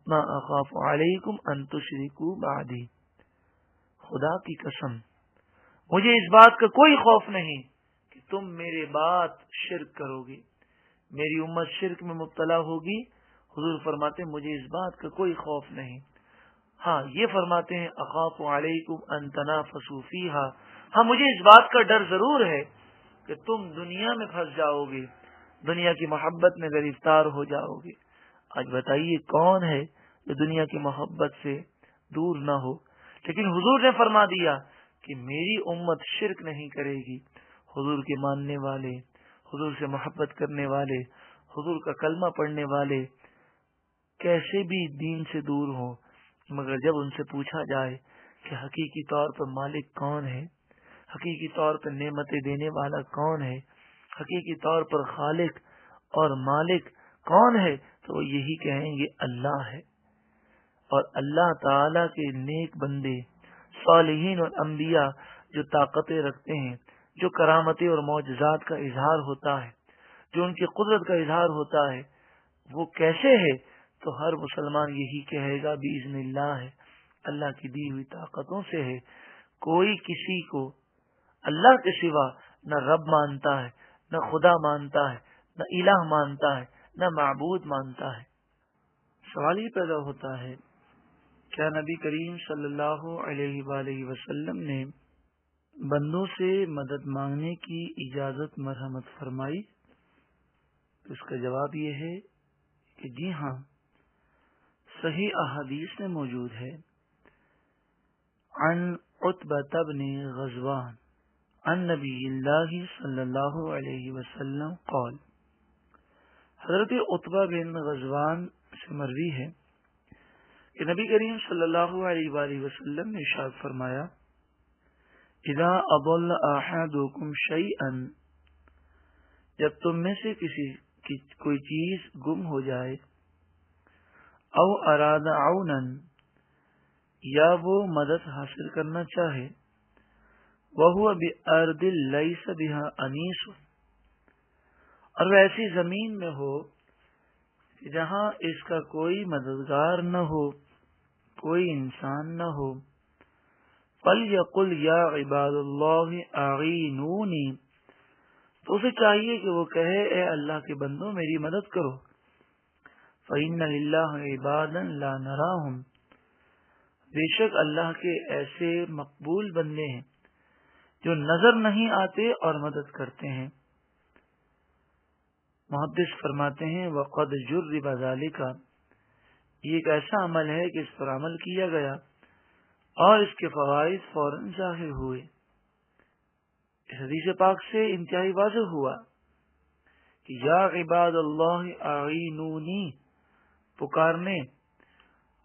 مَا أَخَافُ عَلَيْكُمْ أَن تُشْرِكُوا بَعْدِي. خدا کی قسم مجھے اس بات کا کوئی خوف نہیں کہ تم میرے بعد شرک کرو گے، میری امت شرک میں مبتلا ہوگی. حضور فرماتے ہیں مجھے اس بات کا کوئی خوف نہیں. ہاں یہ فرماتے ہیں اخاف علیکم ان تنافسوا فیہا، ہاں مجھے اس بات کا ڈر ضرور ہے کہ تم دنیا میں پھنس جاؤ گے، دنیا کی محبت میں گرفتار ہو جاؤ گے. آج بتائیے کون ہے جو دنیا کی محبت سے دور نہ ہو؟ لیکن حضور نے فرما دیا کہ میری امت شرک نہیں کرے گی. حضور کے ماننے والے، حضور سے محبت کرنے والے، حضور کا کلمہ پڑھنے والے کیسے بھی دین سے دور ہوں، مگر جب ان سے پوچھا جائے کہ حقیقی طور پر مالک کون ہے، حقیقی طور پر نعمتیں دینے والا کون ہے، حقیقی طور پر خالق اور مالک کون ہے، تو وہ یہی کہیں گے اللہ ہے. اور اللہ تعالی کے نیک بندے، صالحین اور انبیاء جو طاقتیں رکھتے ہیں، جو کرامتیں اور معجزات کا اظہار ہوتا ہے، جو ان کی قدرت کا اظہار ہوتا ہے، وہ کیسے ہے؟ تو ہر مسلمان یہی کہے گا باذن اللہ ہے، اللہ کی دی ہوئی طاقتوں سے ہے. کوئی کسی کو اللہ کے سوا نہ رب مانتا ہے، نہ خدا مانتا ہے، نہ الہ مانتا ہے، نہ معبود مانتا ہے. سوال یہ پیدا ہوتا ہے، کیا نبی کریم صلی اللہ علیہ وآلہ وسلم نے بندوں سے مدد مانگنے کی اجازت مرحمت فرمائی؟ تو اس کا جواب یہ ہے کہ جی ہاں، صحیح احادیث میں موجود ہے. عن عتبہ بن غزوان عن نبی اللہ صلی اللہ علیہ وسلم قال، حضرت عتبہ بن غزوان سے مروی ہے کہ نبی کریم صلی اللہ علیہ وآلہ وسلم نے ارشاد فرمایا، اذا اضل احدکم شیئا، جب تم میں سے کسی کی کوئی چیز گم ہو جائے، او اراد عونا، یا وہ مدد حاصل کرنا چاہے، وَهُوَ بِأَرْضٍ لَيْسَ بِهَا أَنِيسٌ، اور وہ ایسی زمین میں ہو کہ جہاں اس کا کوئی مددگار نہ ہو، کوئی انسان نہ ہو، فَلْيَقُلْ يَا عِبَادَ اللَّهِ أَعِينُونِي، تو اسے چاہیے کہ وہ کہے اے اللہ کے بندوں میری مدد کرو. فَإِنَّ لِلَّهِ عِبَادًا لَا نَرَاهُمْ، بے شک اللہ کے ایسے مقبول بندے ہیں جو نظر نہیں آتے اور مدد کرتے ہیں. محدث فرماتے ہیں وَقَدْ جُرِّبَ ذَلِكَ، یہ ایک ایسا عمل ہے کہ اس پر عمل کیا گیا اور اس کے فوائد فوراً ظاہر ہوئے. اس حدیث پاک سے انتہائی واضح ہوا کہ یا عباد اللہ اعینونی پکارنے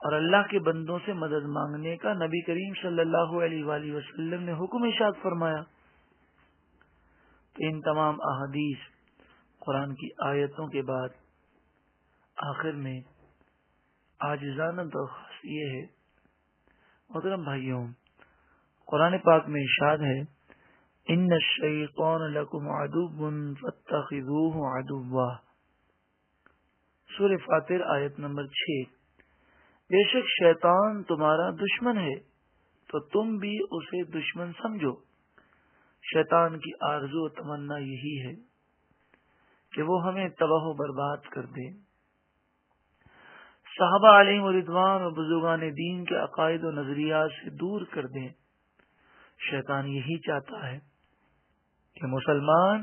اور اللہ کے بندوں سے مدد مانگنے کا نبی کریم صلی اللہ علیہ وآلہ وسلم نے حکم ارشاد فرمایا. تو ان تمام احادیث قرآن کی آیتوں کے بعد آخر میں عاجزانہ درخواست یہ ہے، محترم بھائیوں، قرآن پاک میں ارشاد ہے ان الشیطان لکم عدو فاتخذوہ عدوا۔ سورہ فاطر آیت نمبر 6۔ بے شک شیطان تمہارا دشمن ہے تو تم بھی اسے دشمن سمجھو۔ شیطان کی آرزو و تمنا یہی ہے کہ وہ ہمیں تباہ و برباد کر دے۔ صحابہ علیہم رضوان اور بزرگان دین کے عقائد و نظریات سے دور کر دیں۔ شیطان یہی چاہتا ہے کہ مسلمان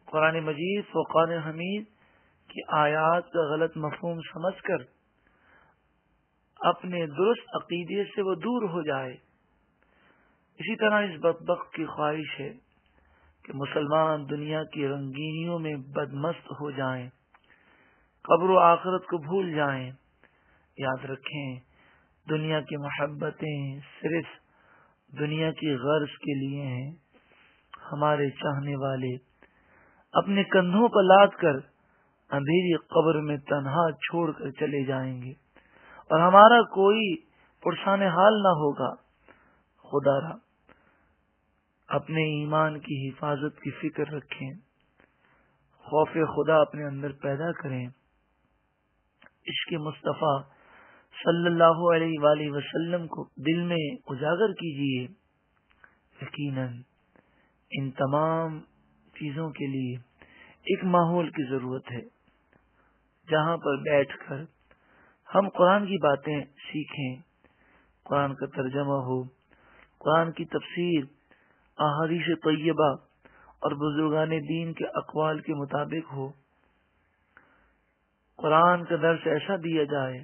قرآن مجید فرقان حمید کی آیات کا غلط مفہوم سمجھ کر اپنے درست عقیدے سے وہ دور ہو جائے۔ اسی طرح اس بدبخت کی خواہش ہے کہ مسلمان دنیا کی رنگینیوں میں بدمست ہو جائیں، قبر و آخرت کو بھول جائیں۔ یاد رکھیں، دنیا کی محبتیں صرف دنیا کی غرض کے لیے ہیں۔ ہمارے چاہنے والے اپنے کندھوں پر لاد کر اندھیری قبر میں تنہا چھوڑ کر چلے جائیں گے اور ہمارا کوئی پرسان حال نہ ہوگا۔ خدا را اپنے ایمان کی حفاظت کی فکر رکھیں، خوف خدا اپنے اندر پیدا کریں، عشق مصطفیٰ صلی اللہ علیہ وآلہ وسلم کو دل میں اجاگر کیجیے۔ یقیناً ان تمام چیزوں کے لیے ایک ماحول کی ضرورت ہے جہاں پر بیٹھ کر ہم قرآن کی باتیں سیکھیں، قرآن کا ترجمہ ہو، قرآن کی تفسیر احادیث طیبہ اور بزرگان دین کے اقوال کے مطابق ہو۔ قرآن کا درس ایسا دیا جائے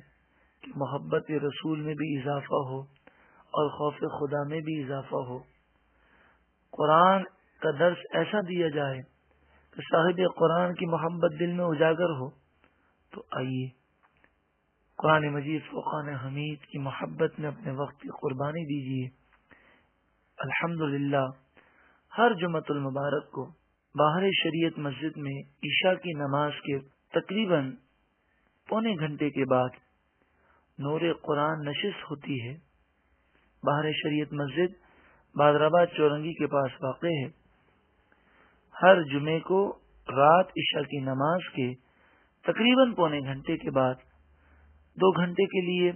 کہ محبت رسول میں بھی اضافہ ہو اور خوف خدا میں بھی اضافہ ہو۔ قرآن کا درس ایسا دیا جائے کہ صاحب قرآن کی محبت دل میں اجاگر ہو۔ تو آئیے قرآن مجید فرقان حمید کی محبت میں اپنے وقت کی قربانی دیجیے۔ الحمدللہ ہر جمعۃ المبارک کو باہر شریعت مسجد میں عشاء کی نماز کے تقریباً پونے گھنٹے کے بعد نور قرآن نشست ہوتی ہے۔ باہر شریعت مسجد بادرآباد چورنگی کے پاس واقع ہے۔ ہر جمعے کو رات عشاء کی نماز کے تقریباً پونے گھنٹے کے بعد 2 گھنٹے کے لیے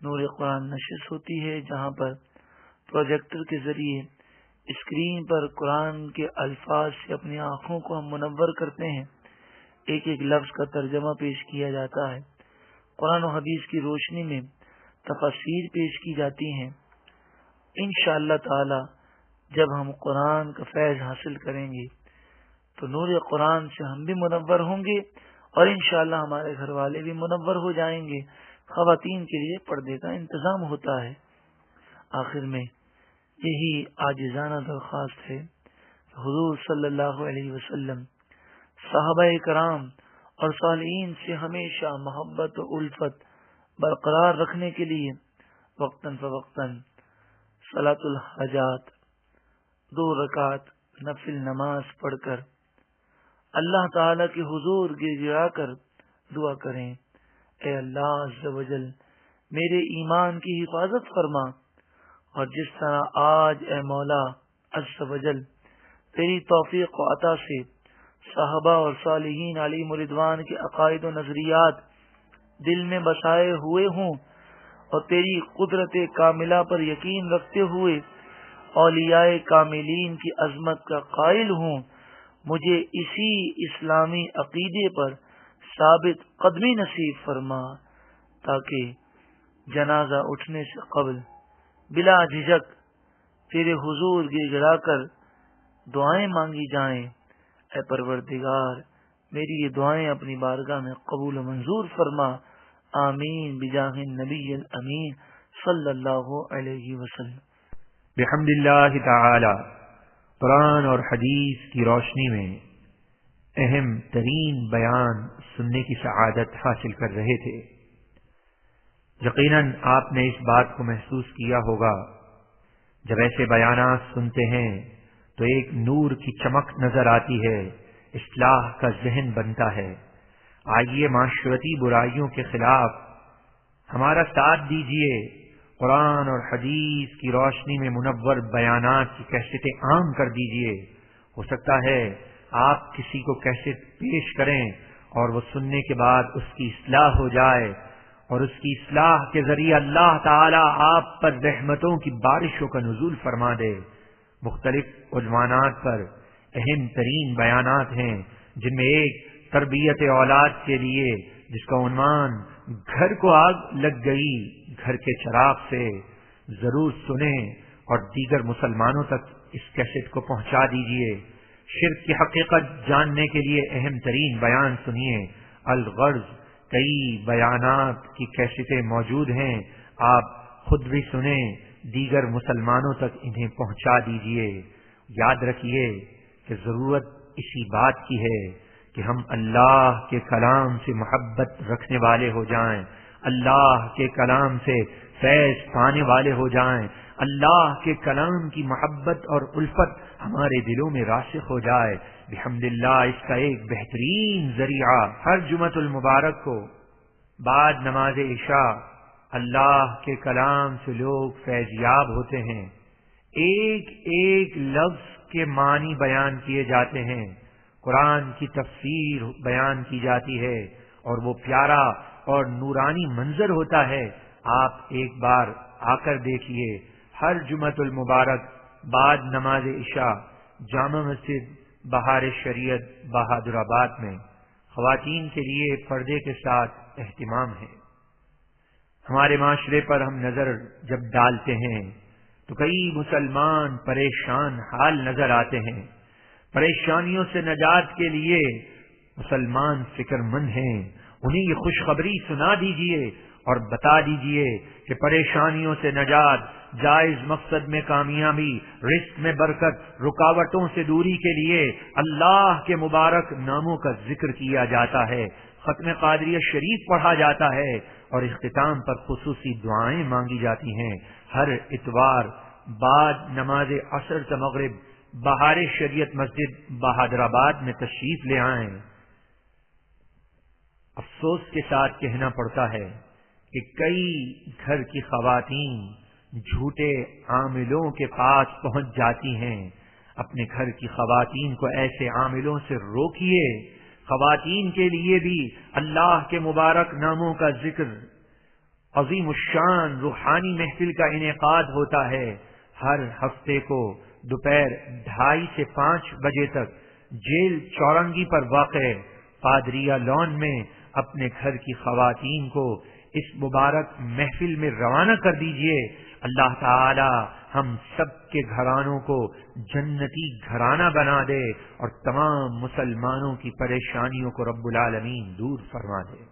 نور قرآن نشست ہوتی ہے، جہاں پر پروجیکٹر کے ذریعے اسکرین پر قرآن کے الفاظ سے اپنی آنکھوں کو ہم منور کرتے ہیں۔ ایک ایک لفظ کا ترجمہ پیش کیا جاتا ہے، قرآن و حدیث کی روشنی میں تفاسیر پیش کی جاتی ہیں۔ انشاءاللہ تعالی جب ہم قرآن کا فیض حاصل کریں گے تو نور قرآن سے ہم بھی منور ہوں گے اور انشاءاللہ ہمارے گھر والے بھی منور ہو جائیں گے۔ خواتین کے لیے پردے کا انتظام ہوتا ہے۔ آخر میں یہی عاجزانہ درخواست ہے کہ حضور صلی اللہ علیہ وسلم صحابہ کرام اور صالحین سے ہمیشہ محبت و الفت برقرار رکھنے کے لیے وقتاً فوقتاً صلاۃ الحاجات 2 رکعت نفل نماز پڑھ کر اللہ تعالی کے حضور گر گرا کر دعا کریں، اے اللہ عز و جل میرے ایمان کی حفاظت فرما، اور جس طرح آج اے مولا عز و جل تیری توفیق و عطا سے صحابہ اور صالحین علیہم رضوان کے عقائد و نظریات دل میں بسائے ہوئے ہوں اور تیری قدرت کاملہ پر یقین رکھتے ہوئے اولیاء کاملین کی عظمت کا قائل ہوں، مجھے اسی اسلامی عقیدے پر ثابت قدمی نصیب فرما تاکہ جنازہ اٹھنے سے قبل بلا جھجک تیرے حضور گر گرا کر دعائیں مانگی جائیں۔ اے پروردگار میری یہ دعائیں اپنی بارگاہ میں قبول و منظور فرما، آمین بجاہ النبی الامین صلی اللہ علیہ وسلم۔ بحمد اللہ تعالی قرآن اور حدیث کی روشنی میں اہم ترین بیان سننے کی سعادت حاصل کر رہے تھے۔ یقیناً آپ نے اس بات کو محسوس کیا ہوگا، جب ایسے بیانات سنتے ہیں تو ایک نور کی چمک نظر آتی ہے، اصلاح کا ذہن بنتا ہے۔ آئیے معاشرتی برائیوں کے خلاف ہمارا ساتھ دیجیے، قرآن اور حدیث کی روشنی میں منور بیانات کی کیسٹیں عام کر دیجئے۔ ہو سکتا ہے آپ کسی کو کیسٹ پیش کریں اور وہ سننے کے بعد اس کی اصلاح ہو جائے، اور اس کی اصلاح کے ذریعے اللہ تعالی آپ پر رحمتوں کی بارشوں کا نزول فرما دے۔ مختلف عنوانات پر اہم ترین بیانات ہیں، جن میں ایک تربیت اولاد کے لیے، جس کا عنوان گھر کو آگ لگ گئی گھر کے چراغ سے، ضرور سنیں اور دیگر مسلمانوں تک اس کیسٹ کو پہنچا دیجئے۔ شرک کی حقیقت جاننے کے لیے اہم ترین بیان سنیے۔ الغرض کئی بیانات کی کیسٹیں موجود ہیں، آپ خود بھی سنیں، دیگر مسلمانوں تک انہیں پہنچا دیجئے۔ یاد رکھیے کہ ضرورت اسی بات کی ہے کہ ہم اللہ کے کلام سے محبت رکھنے والے ہو جائیں، اللہ کے کلام سے فیض پانے والے ہو جائیں، اللہ کے کلام کی محبت اور الفت ہمارے دلوں میں راسخ ہو جائے۔ بحمداللہ اس کا ایک بہترین ذریعہ ہر جمعۃ المبارک کو بعد نماز عشاء اللہ کے کلام سے لوگ فیضیاب ہوتے ہیں، ایک ایک لفظ کے معنی بیان کیے جاتے ہیں، قرآن کی تفسیر بیان کی جاتی ہے، اور وہ پیارا اور نورانی منظر ہوتا ہے۔ آپ ایک بار آ کر دیکھیے، ہر جمعۃ المبارک بعد نماز عشاء جامع مسجد بہار شریعت بہادر آباد میں خواتین کے لیے پردے کے ساتھ اہتمام ہے۔ ہمارے معاشرے پر ہم نظر جب ڈالتے ہیں تو کئی مسلمان پریشان حال نظر آتے ہیں۔ پریشانیوں سے نجات کے لیے مسلمان فکر مند ہیں، انہیں یہ خوشخبری سنا دیجئے اور بتا دیجئے کہ پریشانیوں سے نجات، جائز مقصد میں کامیابی، رزق میں برکت، رکاوٹوں سے دوری کے لیے اللہ کے مبارک ناموں کا ذکر کیا جاتا ہے، ختم قادریہ شریف پڑھا جاتا ہے، اور اختتام پر خصوصی دعائیں مانگی جاتی ہیں۔ ہر اتوار بعد نماز عصر سے مغرب بہار شریعت مسجد بہادر آباد میں تشریف لے آئیں۔ افسوس کے ساتھ کہنا پڑتا ہے کہ کئی گھر کی خواتین جھوٹے عاملوں کے پاس پہنچ جاتی ہیں۔ اپنے گھر کی خواتین کو ایسے عاملوں سے روکیے۔ خواتین کے لیے بھی اللہ کے مبارک ناموں کا ذکر، عظیم الشان روحانی محفل کا انعقاد ہوتا ہے۔ ہر ہفتے کو دوپہر 2:30 سے 5 بجے تک جیل چورنگی پر واقع قادریہ لان میں اپنے گھر کی خواتین کو اس مبارک محفل میں روانہ کر دیجئے۔ اللہ تعالی ہم سب کے گھرانوں کو جنتی گھرانہ بنا دے اور تمام مسلمانوں کی پریشانیوں کو رب العالمین دور فرما دے۔